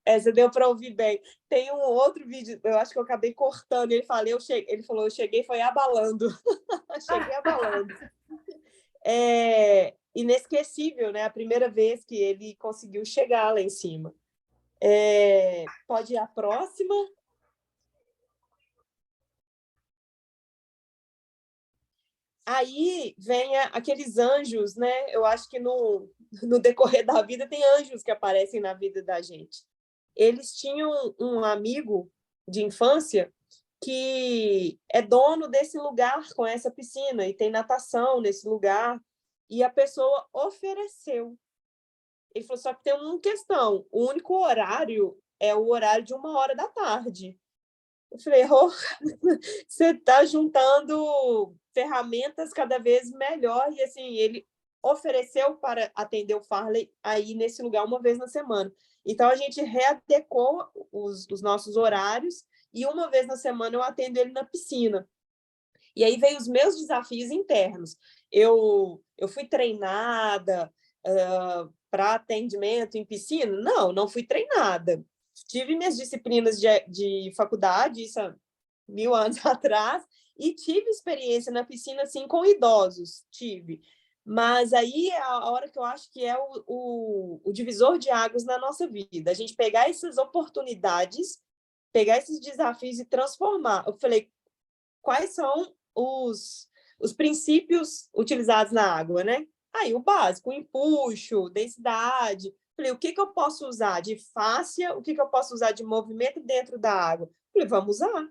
Essa deu para ouvir bem. Tem um outro vídeo, eu acho que eu acabei cortando. Ele falou, eu cheguei, foi abalando. Cheguei abalando. É inesquecível, né? A primeira vez que ele conseguiu chegar lá em cima. Pode ir a próxima. Aí vem aqueles anjos, né? Eu acho que no decorrer da vida tem anjos que aparecem na vida da gente. Eles tinham um amigo de infância que é dono desse lugar com essa piscina e tem natação nesse lugar, e a pessoa ofereceu. Ele falou, só que tem uma questão, o único horário é o horário de 1h da tarde. Eu falei, você está juntando ferramentas cada vez melhor, e assim, ele ofereceu para atender o Farley aí nesse lugar uma vez na semana. Então, a gente readequou os nossos horários, e uma vez na semana eu atendo ele na piscina. E aí veio os meus desafios internos. Eu fui treinada para atendimento em piscina? Não fui treinada. Tive minhas disciplinas de faculdade, isso há 1000 anos atrás, e tive experiência na piscina, assim, com idosos, tive. Mas aí é a hora que eu acho que é o divisor de águas na nossa vida. A gente pegar essas oportunidades, pegar esses desafios e transformar. Eu falei, quais são os princípios utilizados na água, né? Aí, o básico, o empuxo, densidade. Falei, o que eu posso usar de fáscia, o que eu posso usar de movimento dentro da água? Falei, vamos usar.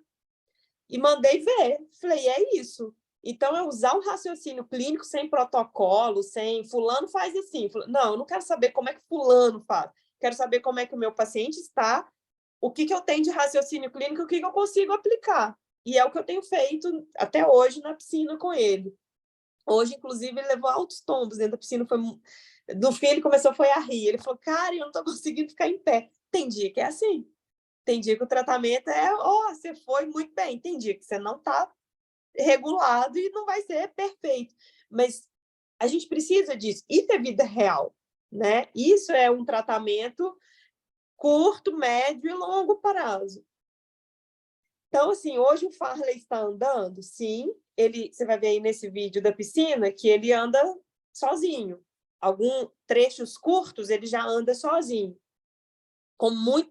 E mandei ver. Falei, é isso. Então, é usar o raciocínio clínico sem protocolo, sem fulano faz assim. Não, eu não quero saber como é que fulano faz. Quero saber como é que o meu paciente está, o que eu tenho de raciocínio clínico, o que eu consigo aplicar. E é o que eu tenho feito até hoje na piscina com ele. Hoje, inclusive, ele levou altos tombos dentro da piscina. No fim, ele começou a rir. Ele falou, cara, eu não estou conseguindo ficar em pé. Tem dia que é assim. Tem dia que o tratamento é, você foi muito bem. Tem dia que você não está regulado e não vai ser perfeito. Mas a gente precisa disso. Isso é vida real, né? Isso é um tratamento curto, médio e longo prazo. Então, assim, hoje o Farley está andando, sim. Você vai ver aí nesse vídeo da piscina que ele anda sozinho. Alguns trechos curtos, ele já anda sozinho.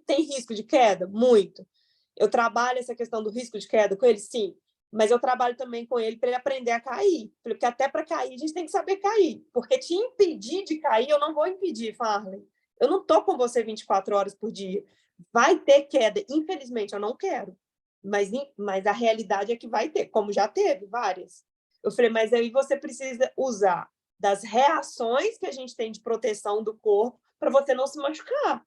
Tem risco de queda? Muito. Eu trabalho essa questão do risco de queda com ele? Sim. Mas eu trabalho também com ele para ele aprender a cair. Porque até para cair, a gente tem que saber cair. Porque te impedir de cair, eu não vou impedir, Farley. Eu não estou com você 24 horas por dia. Vai ter queda. Infelizmente, eu não quero. Mas a realidade é que vai ter, como já teve várias. Eu falei, mas aí você precisa usar das reações que a gente tem de proteção do corpo para você não se machucar.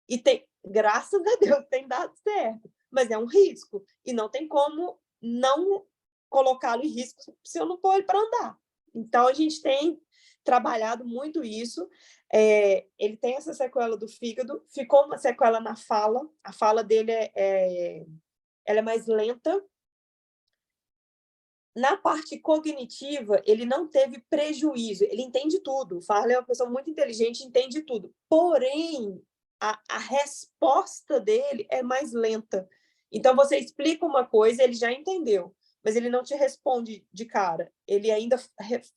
E graças a Deus, tem dado certo. Mas é um risco. E não tem como não colocá-lo em risco se eu não pôr ele para andar. Então, a gente tem trabalhado muito isso. Ele tem essa sequela do fígado, ficou uma sequela na fala. A fala dele ela é mais lenta. Na parte cognitiva, ele não teve prejuízo. Ele entende tudo. O Farley é uma pessoa muito inteligente, entende tudo. Porém, a resposta dele é mais lenta. Então, você explica uma coisa, ele já entendeu, mas ele não te responde de cara. Ele ainda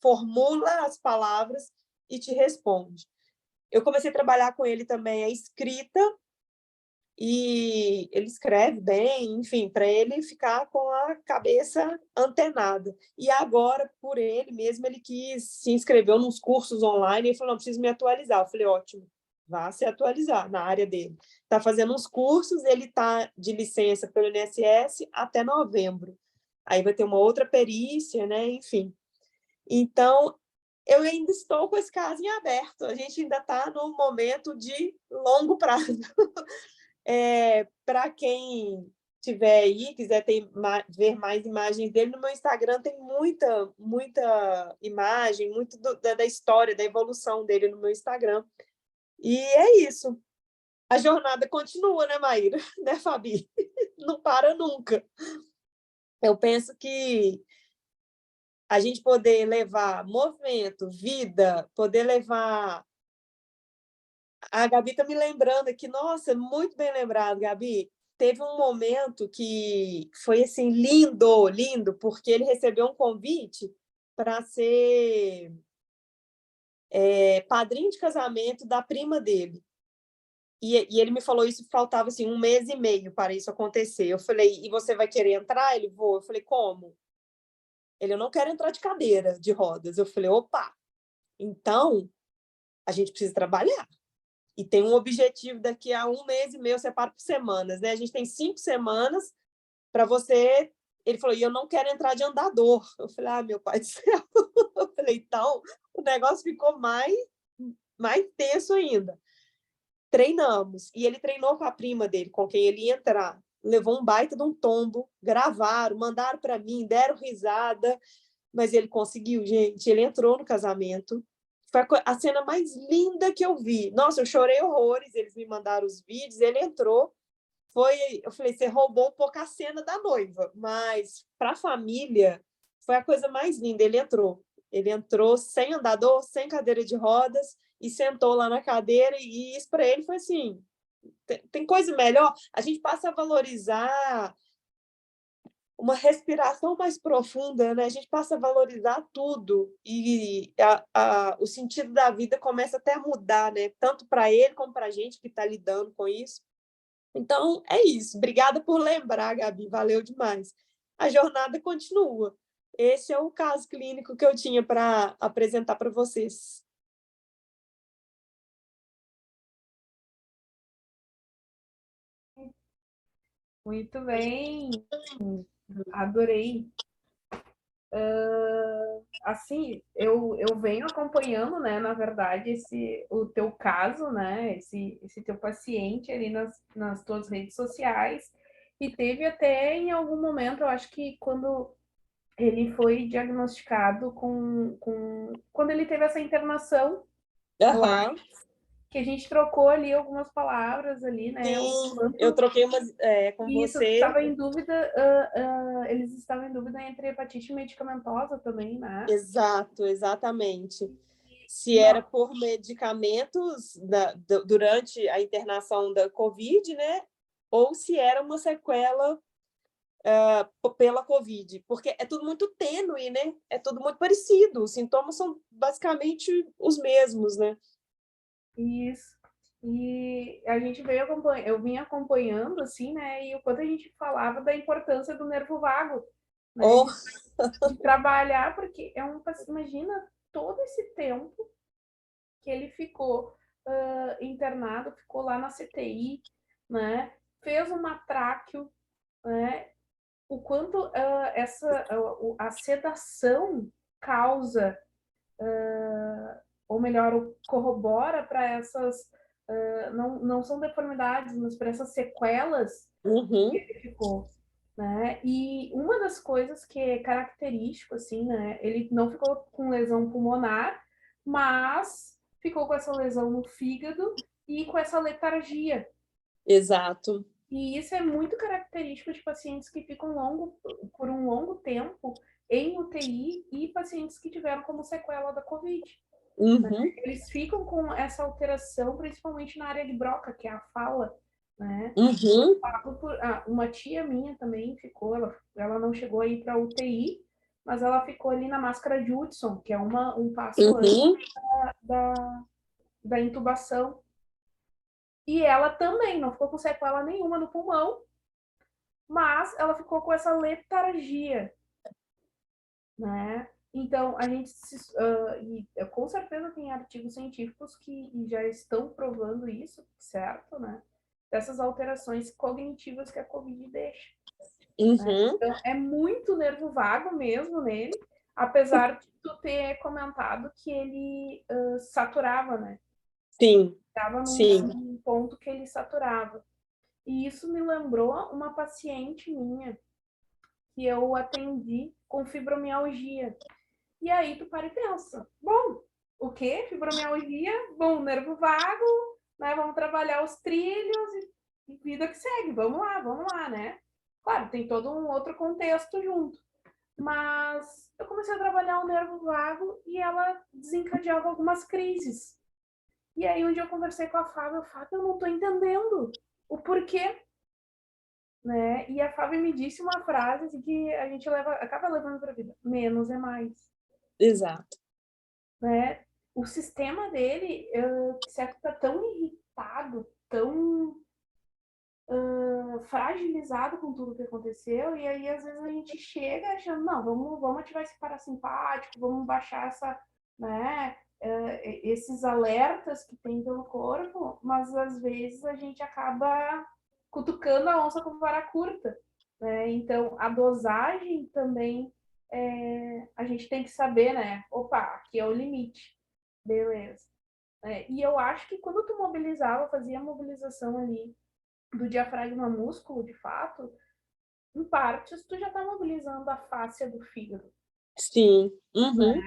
formula as palavras e te responde. Eu comecei a trabalhar com ele também a escrita, e ele escreve bem, enfim, para ele ficar com a cabeça antenada. E agora, por ele mesmo, ele se inscreveu nos cursos online e falou, não, preciso me atualizar. Eu falei, ótimo, vá se atualizar na área dele. Está fazendo uns cursos, ele está de licença pelo INSS até novembro. Aí vai ter uma outra perícia, né? Enfim. Então, eu ainda estou com esse caso em aberto. A gente ainda está num momento de longo prazo. Para quem tiver aí, quiser ver mais imagens dele, no meu Instagram tem muita imagem, muito da história, da evolução dele no meu Instagram. E é isso. A jornada continua, né, Maíra? Né, Fabi? Não para nunca. Eu penso que a gente poder levar movimento, vida, poder levar... A Gabi está me lembrando aqui, nossa, muito bem lembrado, Gabi. Teve um momento que foi assim lindo, lindo, porque ele recebeu um convite para ser padrinho de casamento da prima dele. E ele me falou isso, faltava assim 1 mês e meio para isso acontecer. Eu falei, e você vai querer entrar? Ele, vou. Eu falei, como? Ele, eu não quero entrar de cadeira de rodas. Eu falei, opa, então a gente precisa trabalhar. E tem um objetivo daqui a 1 mês e meio, eu separo por semanas, né? A gente tem 5 semanas para você... Ele falou, e eu não quero entrar de andador. Eu falei, meu pai do céu. Eu falei, então, o negócio ficou mais tenso ainda. Treinamos. E ele treinou com a prima dele, com quem ele ia entrar. Levou um baita de um tombo, gravaram, mandaram para mim, deram risada, mas ele conseguiu, gente. Ele entrou no casamento. Foi a cena mais linda que eu vi. Nossa, eu chorei horrores, eles me mandaram os vídeos, ele entrou. eu falei, você roubou um pouco a cena da noiva, mas para a família foi a coisa mais linda. Ele entrou sem andador, sem cadeira de rodas e sentou lá na cadeira, e isso para ele foi assim, tem coisa melhor? A gente passa a valorizar uma respiração mais profunda, né? A gente passa a valorizar tudo e o sentido da vida começa até a mudar, né? Tanto para ele como para a gente que está lidando com isso. Então, é isso. Obrigada por lembrar, Gabi. Valeu demais. A jornada continua. Esse é o caso clínico que eu tinha para apresentar para vocês. Muito bem, adorei. Assim, eu venho acompanhando, né, na verdade, o teu caso, né, esse teu paciente ali nas tuas redes sociais, e teve até em algum momento, eu acho que quando ele foi diagnosticado quando ele teve essa internação lá, Aham. que a gente trocou ali algumas palavras ali, né, o Sim, eu quanto troquei umas com isso você. estava em dúvida, eles estavam em dúvida entre hepatite medicamentosa também, né? Exato, exatamente. Se era Não, por medicamentos durante a internação da Covid, né? Ou se era uma sequela pela Covid, porque é tudo muito tênue, né? É tudo muito parecido, os sintomas são basicamente os mesmos, né? isso. E a gente veio acompanhando, eu vim acompanhando, assim, né? E o quanto a gente falava da importância do nervo vago, né? Ou, De trabalhar, porque imagina todo esse tempo que ele ficou internado, ficou lá na CTI, né? Fez uma tráqueo, né? O quanto a sedação causa, ou melhor, corrobora para essas, não são deformidades, mas para essas sequelas que uhum, ele ficou. Né? E uma das coisas que é característico, assim, né? Ele não ficou com lesão pulmonar, mas ficou com essa lesão no fígado e com essa letargia. exato. E isso é muito característico de pacientes que ficam por um longo tempo em UTI e pacientes que tiveram como sequela da Covid. Uhum, Eles ficam com essa alteração, principalmente na área de Broca, que é a fala, né? uhum, Uma tia minha também ficou, ela não chegou a ir para UTI, mas ela ficou ali na máscara de Hudson, que é um passo antes uhum, da, da intubação. E ela também não ficou com sequela nenhuma no pulmão, mas ela ficou com essa letargia, né? Então, a gente, com certeza tem artigos científicos que já estão provando isso, certo, né? Dessas alterações cognitivas que a Covid deixa. Né? uhum. Então, é muito nervo vago mesmo nele, apesar de tu ter comentado que ele saturava, né? Sim, Estava sim. num ponto que ele saturava. E isso me lembrou uma paciente minha que eu atendi com fibromialgia. E aí tu para e pensa, bom, o quê? Fibromialgia, bom, nervo vago, né? Vamos trabalhar os trilhos e vida que segue, vamos lá, né? Claro, tem todo um outro contexto junto. Mas eu comecei a trabalhar o nervo vago e ela desencadeava algumas crises. E aí um dia eu conversei com a Fábio, eu não estou entendendo o porquê, né? E a Fábio me disse uma frase assim, que a gente acaba levando para a vida: menos é mais, Exato. né? O sistema dele está tão irritado, tão fragilizado com tudo que aconteceu, e aí às vezes a gente chega achando, não, vamos ativar esse parasimpático, vamos baixar né, esses alertas que tem pelo corpo, mas às vezes a gente acaba cutucando a onça com vara curta, né? Então a dosagem também a gente tem que saber, né? Opa, aqui é o limite, beleza. E eu acho que quando tu mobilizava, fazia a mobilização ali do diafragma músculo, de fato, em partes, tu já está mobilizando a fáscia do fígado. Sim. Uhum,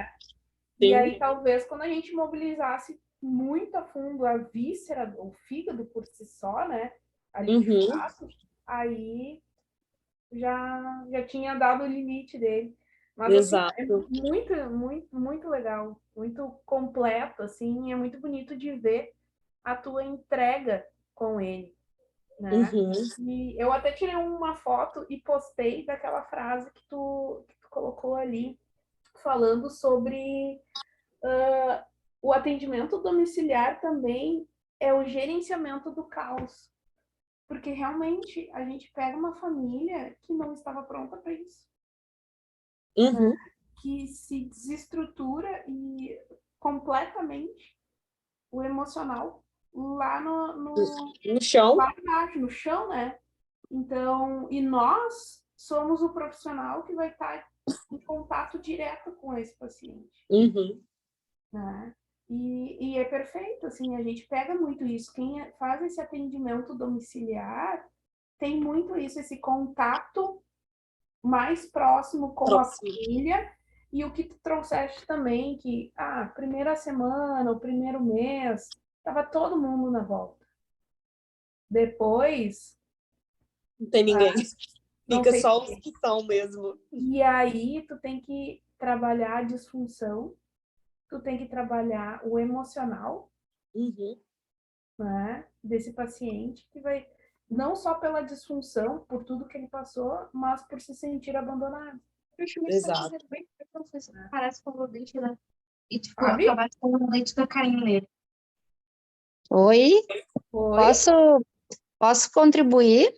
E sim. aí, talvez, quando a gente mobilizasse muito a fundo a víscera, o fígado por si só, né? ali de Uhum. fato, aí já tinha dado o limite dele. Mas, assim, é Exato. muito, muito, muito legal, muito completo, assim, é muito bonito de ver a tua entrega com ele, né? Uhum. E eu até tirei uma foto e postei daquela frase que tu colocou ali, falando sobre o atendimento domiciliar também é o gerenciamento do caos. Porque realmente a gente pega uma família que não estava pronta para isso, né? Uhum. Que se desestrutura e completamente o emocional lá No chão. lá embaixo, no chão, né? Então, e nós somos o profissional que vai estar em contato direto com esse paciente, Uhum. né? E é perfeito, assim, a gente pega muito isso. Quem faz esse atendimento domiciliar tem muito isso, esse contato mais próximo com a Próximo. família. E o que tu trouxeste também, que a primeira semana, o primeiro mês, estava todo mundo na volta. Depois, Não tem ninguém. não Fica tem. só os que são mesmo. E aí tu tem que trabalhar a disfunção, tu tem que trabalhar o emocional, Uhum. né, desse paciente que vai não só pela disfunção, por tudo que ele passou, mas por se sentir abandonado. Exato. Parece com o dente, né? E, tipo, Sabe? acabar com o dente do carinho nele. Oi, Foi? posso contribuir?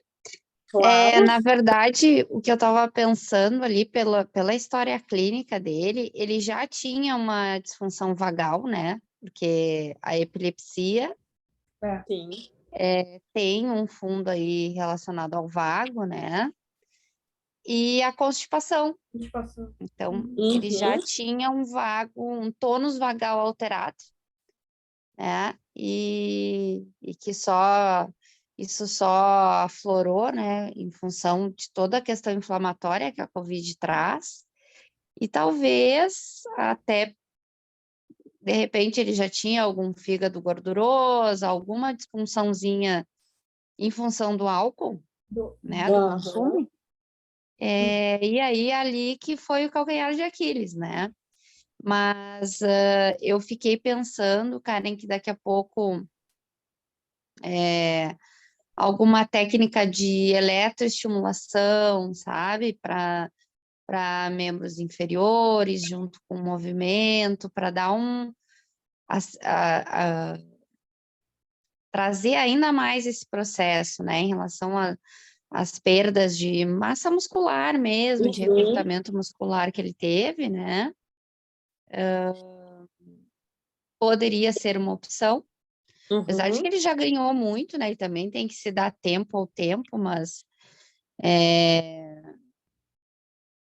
Claro. Na verdade, o que eu estava pensando ali pela história clínica dele, ele já tinha uma disfunção vagal, né? Porque a epilepsia Sim. tem um fundo aí relacionado ao vago, né? E a constipação. A gente passou. Então, ele já tinha um tônus vagal alterado, né? E que isso só aflorou, né, em função de toda a questão inflamatória que a Covid traz, e talvez até, de repente, ele já tinha algum fígado gorduroso, alguma disfunçãozinha em função do álcool, né, do consumo, e aí ali que foi o calcanhar de Aquiles, né? Mas eu fiquei pensando, Karen, que daqui a pouco alguma técnica de eletroestimulação, sabe? Para membros inferiores, junto com o movimento, para dar trazer ainda mais esse processo, né? Em relação às perdas de massa muscular mesmo, de recrutamento muscular que ele teve, né? Poderia ser uma opção. Apesar de que ele já ganhou muito, né? Ele também tem que se dar tempo ao tempo, mas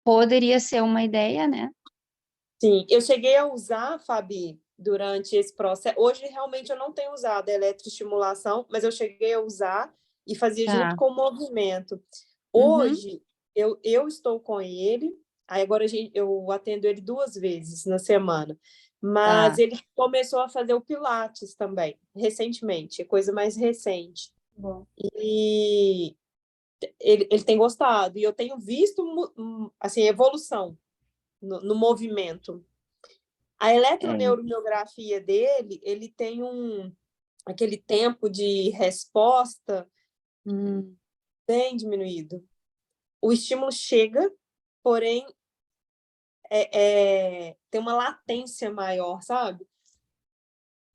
poderia ser uma ideia, né? Sim, eu cheguei a usar, Fabi, durante esse processo. Hoje, realmente, eu não tenho usado a eletroestimulação, mas eu cheguei a usar e fazia junto com o movimento. Hoje, eu estou com ele, aí agora eu atendo ele 2 vezes na semana, mas ele começou a fazer o Pilates também, recentemente, é coisa mais recente. Bom. E ele tem gostado, e eu tenho visto assim, evolução no movimento. A eletroneuromiografia dele, ele tem aquele tempo de resposta bem diminuído. O estímulo chega, porém tem uma latência maior, sabe?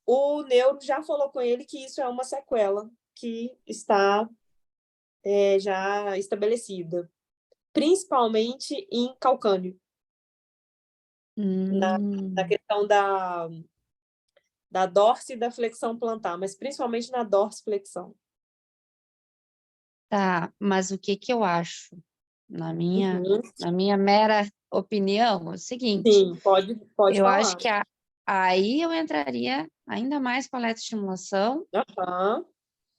O neuro já falou com ele que isso é uma sequela que está já estabelecida, principalmente em calcânio, na questão da dorse e da flexão plantar, mas principalmente na dorsiflexão. Tá, mas o que eu acho, na minha mera opinião, é o seguinte. Sim, pode eu falar. acho que aí eu entraria ainda mais com a eletroestimulação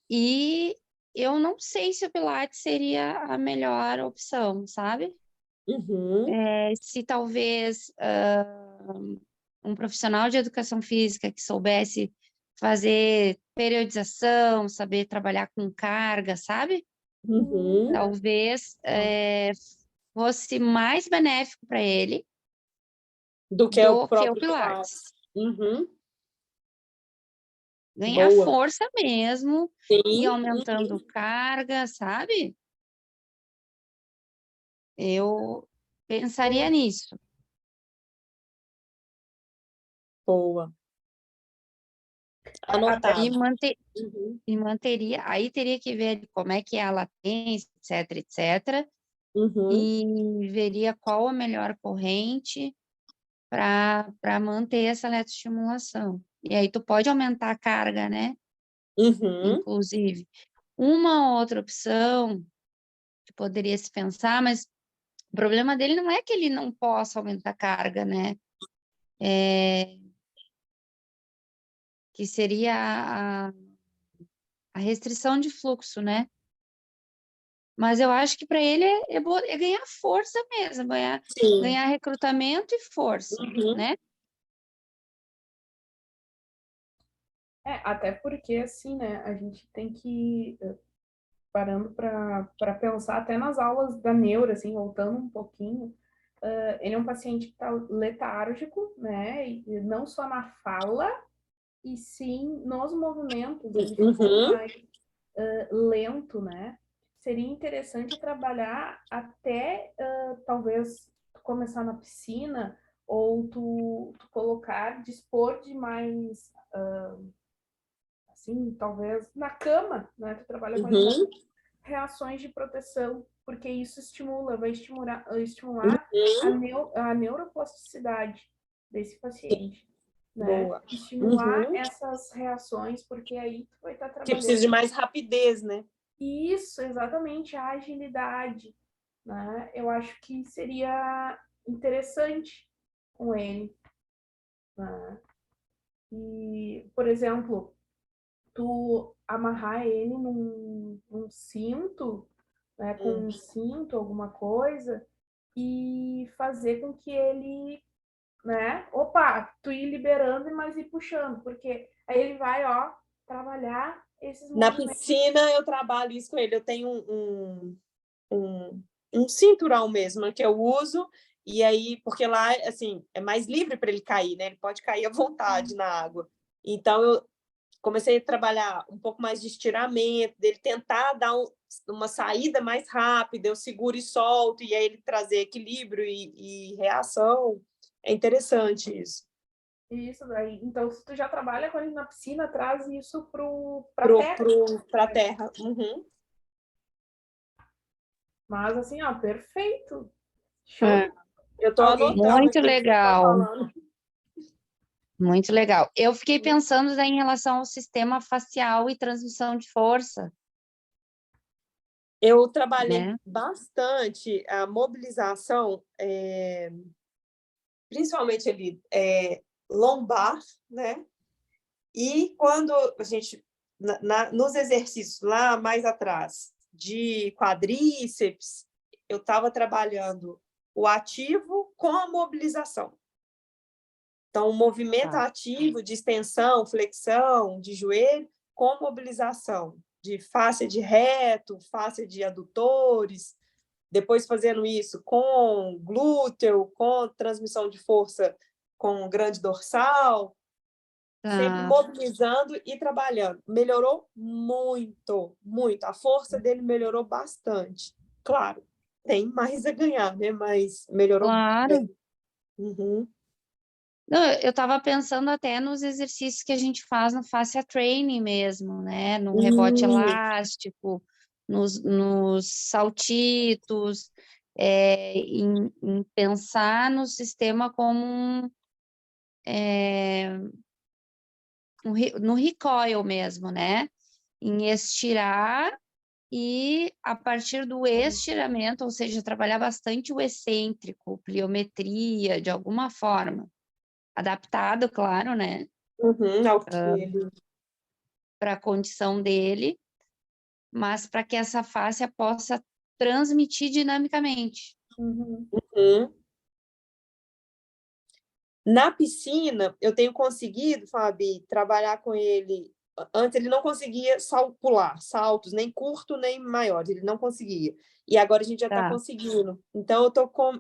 e eu não sei se o Pilates seria a melhor opção, sabe? Se talvez um profissional de educação física que soubesse fazer periodização, saber trabalhar com carga, sabe? Uhum. Talvez fosse mais benéfico para ele Do que o do que o próprio Pilates. Uhum. Ganhar Boa. força mesmo, Sim. ir aumentando carga, sabe? Eu pensaria nisso. Boa. Anotado. Uhum. E manteria, aí teria que ver como é que é a latência, etc. Uhum. E veria qual a melhor corrente para manter essa eletroestimulação. E aí tu pode aumentar a carga, né? Uhum. Inclusive. Uma outra opção que poderia se pensar, mas o problema dele não é que ele não possa aumentar a carga, né? Que seria a restrição de fluxo, né? Mas eu acho que para ele é ganhar força mesmo, Sim. ganhar recrutamento e força, Uhum. né? Até porque, assim, né, a gente tem que, parando para pensar, até nas aulas da neuro, assim, voltando um pouquinho, ele é um paciente que está letárgico, né, e não só na fala, e sim nos movimentos, ele fica Uhum. mais lento, né? Seria interessante trabalhar até, talvez, tu começar na piscina, ou tu colocar, dispor de mais, assim, talvez na cama, né? Tu trabalha com ele Uhum. reações de proteção, porque isso vai estimular Uhum. a neuroplasticidade desse paciente, né? Boa. Estimular Uhum. essas reações, porque aí tu vai estar Que precisa de trabalhando mais rapidez, né? isso, exatamente, a agilidade, né? Eu acho que seria interessante com ele, né? E, por exemplo, tu amarrar ele num cinto, né, com um cinto, alguma coisa, e fazer com que ele, né, opa, tu ir liberando, mas ir puxando, porque aí ele vai, ó, trabalhar esses Na movimentos. piscina eu trabalho isso com ele. Eu tenho um cinturão mesmo que eu uso, e aí, porque lá, assim, é mais livre para ele cair, né? Ele pode cair à vontade na água. Então, eu comecei a trabalhar um pouco mais de estiramento, dele tentar dar uma saída mais rápida, eu seguro e solto, e aí ele trazer equilíbrio e reação. É interessante isso. Isso daí. Então, se tu já trabalha com ele na piscina, traz isso pra terra. Pra terra. Uhum. Mas assim, ó, perfeito. Show. Eu tô Alguém? anotando Muito aqui o que você tá legal, falando. muito legal. Eu fiquei pensando daí em relação ao sistema facial e transmissão de força, Eu trabalhei né? bastante a mobilização, principalmente ali, lombar, né? E quando a gente, nos exercícios lá mais atrás, de quadríceps, eu estava trabalhando o ativo com a mobilização. Então, o movimento ativo de extensão, flexão, de joelho, com mobilização de fáscia de reto, fáscia de adutores, depois fazendo isso com glúteo, com transmissão de força com grande dorsal, sempre mobilizando e trabalhando. Melhorou muito, muito. A força dele melhorou bastante. Claro, tem mais a ganhar, né? Mas melhorou Claro. bem. Uhum. Não, eu estava pensando até nos exercícios que a gente faz no fascia training mesmo, né? No rebote elástico, nos saltitos, em pensar no sistema como no recoil mesmo, né? Em estirar e a partir do estiramento, ou seja, trabalhar bastante o excêntrico, pliometria, de alguma forma. Adaptado, claro, né? Ao que ele... Para a condição dele, mas para que essa fáscia possa transmitir dinamicamente. Uhum. Uhum. Na piscina, eu tenho conseguido, Fabi, trabalhar com ele. Antes ele não conseguia pular saltos, nem curto, nem maiores, ele não conseguia. E agora a gente já está Tá. conseguindo. Então,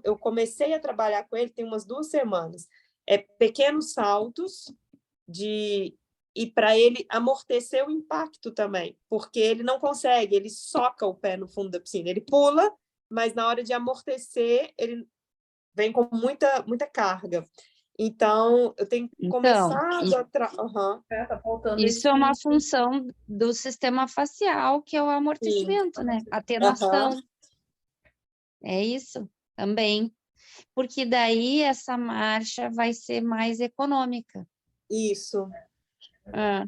eu comecei a trabalhar com ele tem umas 2 semanas. Pequenos saltos e para ele amortecer o impacto também, porque ele não consegue, ele soca o pé no fundo da piscina. Ele pula, mas na hora de amortecer, ele vem com muita carga. Então, eu tenho Então, começado a... Uhum. Tá faltando isso esse... é uma função do sistema facial, que é o amortecimento, né? Atenuação. Uhum. É isso também. Porque daí essa marcha vai ser mais econômica. Isso. Ah,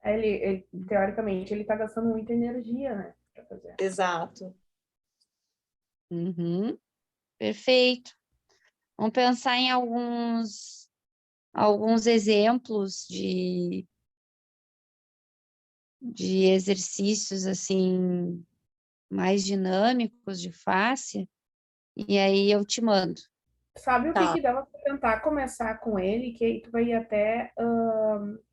Ele, teoricamente, ele tá gastando muita energia, né? Pra fazer. Exato. uhum, perfeito. Vamos pensar em alguns exemplos de exercícios assim mais dinâmicos de face, e aí eu te mando. Sabe o Tá. que dava para tentar começar com ele? Que aí tu vai até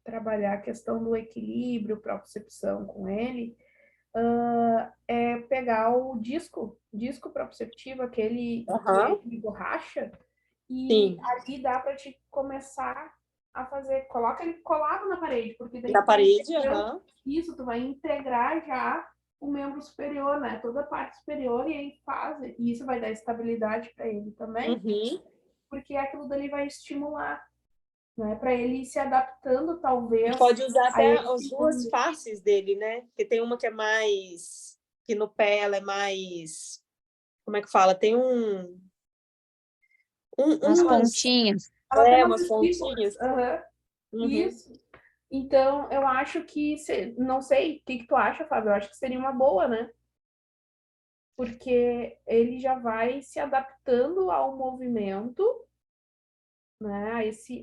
trabalhar a questão do equilíbrio, propriocepção com ele. É pegar o disco proprioceptivo, aquele Uhum. de borracha, e Sim. ali dá para te começar a fazer. Coloca ele colado na parede, porque daí Na tu vai parede, integrando uhum. isso, tu vai integrar já o membro superior, né? Toda a parte superior, e aí faz, e isso vai dar estabilidade para ele também, Uhum. porque aquilo dali vai estimular, né? Para ele ir se adaptando, E talvez, pode usar a até as esse 2 faces dele, né? Porque tem uma que é mais... que no pé ela é mais... Como é que fala? Tem Umas umas... pontinhas. ela tem umas umas espículas. pontinhas. Uhum. Uhum. Isso. Então, eu acho que, não sei, o que tu acha, Fábio? Eu acho que seria uma boa, né? Porque ele já vai se adaptando ao movimento, né?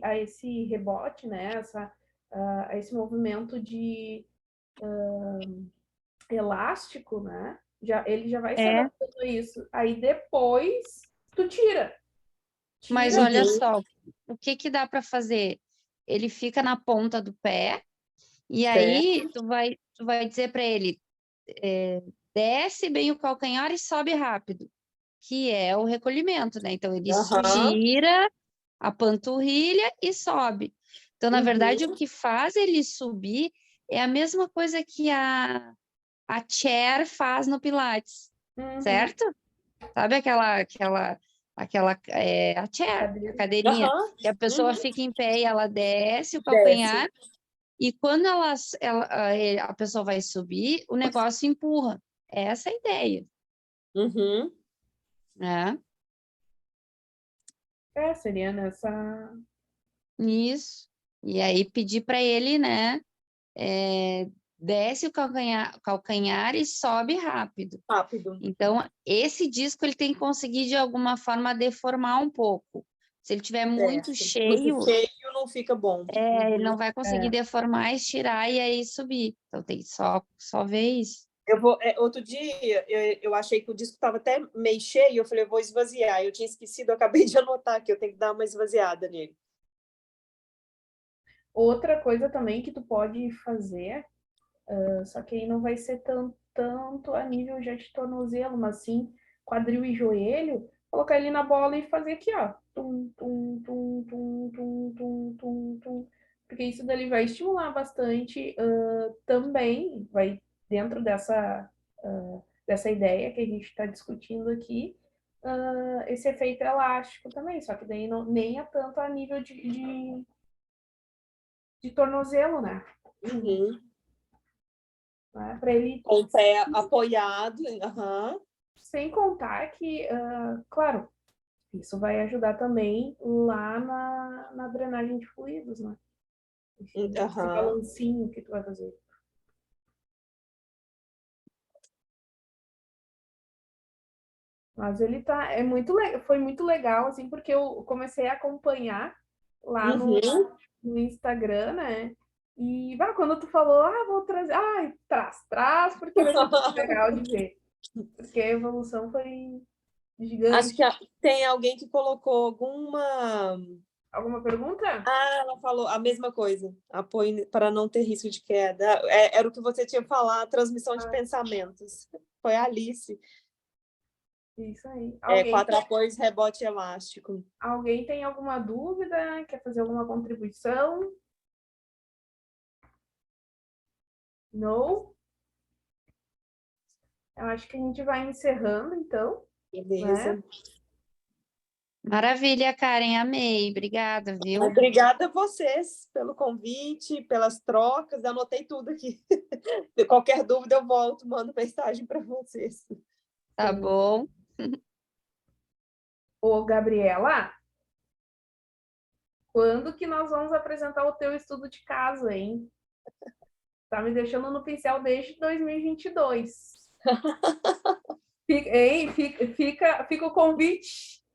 A esse rebote, né? A esse movimento de elástico, né? Ele já vai se É, adaptando a isso. Aí depois tu tira. mas Tira. olha Uhum. só, o que que dá para fazer? Ele fica na ponta do pé, e Certo. aí tu vai dizer para ele, desce bem o calcanhar e sobe rápido, que é o recolhimento, né? Então ele Aham. gira a panturrilha e sobe. Então, na verdade, o Uhum. que faz ele subir é a mesma coisa que a chair faz no Pilates, Uhum. certo? Sabe a chair, a Cadeira. cadeirinha, Aham. que a pessoa Uhum. fica em pé e ela desce o Desce. calcanhar, e quando a pessoa vai subir, o negócio empurra. É essa a ideia, Uhum. né? Seria nessa. Isso. E aí pedir para ele, né? Desce o calcanhar e sobe rápido. Rápido. Então, esse disco ele tem que conseguir, de alguma forma, deformar um pouco. Se ele tiver muito Certo. Muito cheio, cheio não fica bom. ele Uhum. não vai conseguir deformar, estirar e aí subir. Então, tem que só ver isso. Outro dia, eu achei que o disco estava até meio cheio, eu falei, eu vou esvaziar. Eu tinha esquecido, eu acabei de anotar que eu tenho que dar uma esvaziada nele. Outra coisa também que tu pode fazer, só que aí não vai ser tanto a nível já de tornozelo, mas sim quadril e joelho, colocar ele na bola e fazer aqui, ó. Tum, tum, tum, tum, tum, tum, tum, tum. Porque isso dali vai estimular bastante, também, vai dentro dessa ideia que a gente está discutindo aqui, esse efeito elástico também, só que daí não, nem é tanto a nível de tornozelo, né? Uhum. Para ele, Com o pé apoiado. Uhum. sem contar que, claro, isso vai ajudar também lá na drenagem de fluidos, né? Enfim, esse Uhum. balancinho que tu vai fazer. Mas ele tá, foi muito legal, assim, porque eu comecei a acompanhar lá Uhum. no Instagram, né? E quando tu falou, vou trazer, traz, porque vai ser muito legal de ver. Porque a evolução foi gigante. Acho que tem alguém que colocou alguma... Alguma pergunta? Ela falou a mesma coisa. Apoio para não ter risco de queda. Era o que você tinha falado, transmissão de pensamentos. Foi a Alice. Isso aí. 4 apoios, rebote elástico. Alguém tem alguma dúvida? Quer fazer alguma contribuição? Não? Eu acho que a gente vai encerrando, então. Beleza. Né? Maravilha, Karen, amei. Obrigada, viu? Obrigada a vocês pelo convite, pelas trocas. Anotei tudo aqui. De qualquer dúvida, eu volto, mando mensagem para vocês. Tá bom. Ô, Gabriela, quando que nós vamos apresentar o teu estudo de caso, hein? Tá me deixando no pincel desde 2022. Fica o convite.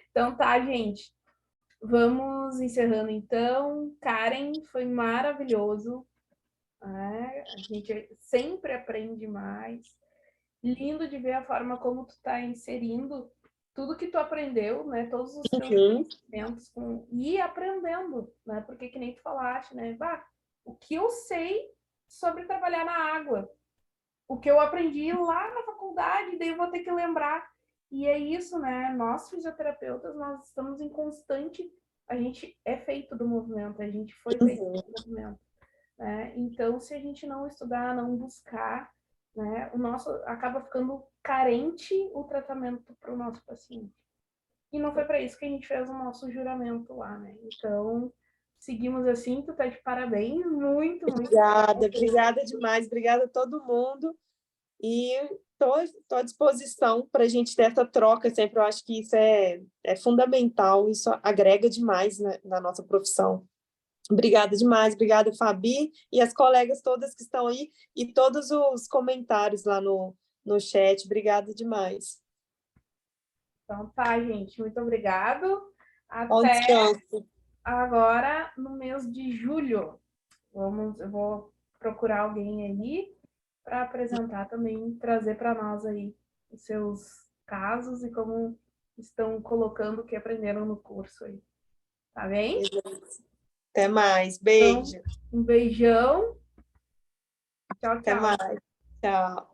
Então tá, gente. Vamos encerrando então. Karen, foi maravilhoso. A gente sempre aprende mais. Lindo de ver a forma como tu tá inserindo tudo que tu aprendeu, né? Todos os teus conhecimentos e aprendendo, né? Porque que nem tu falaste, né? Bah, o que eu sei sobre trabalhar na água, o que eu aprendi lá na faculdade, daí eu vou ter que lembrar. E é isso, né? Nós, fisioterapeutas, nós estamos em constante... A gente é feito do movimento, a gente foi feito do movimento. Né? Então, se a gente não estudar, não buscar, né, o nosso acaba ficando carente o tratamento para o nosso paciente. E não foi para isso que a gente fez o nosso juramento lá, né? Então, seguimos assim, tu tá de parabéns, muito, muito. Obrigada demais, obrigada a todo mundo. E estou à disposição para a gente ter essa troca sempre. Eu acho que isso é fundamental, isso agrega demais na nossa profissão. Obrigada demais, obrigada, Fabi, e as colegas todas que estão aí, e todos os comentários lá no chat. Obrigada demais. Então tá, gente, muito obrigado. Bom Até descanso. agora, no mês de julho. Eu vou procurar alguém aí para apresentar também, trazer para nós aí os seus casos e como estão colocando o que aprenderam no curso aí. Tá bem? Até mais. Beijo. Então, um beijão. Tchau, Até tchau. mais. Tchau.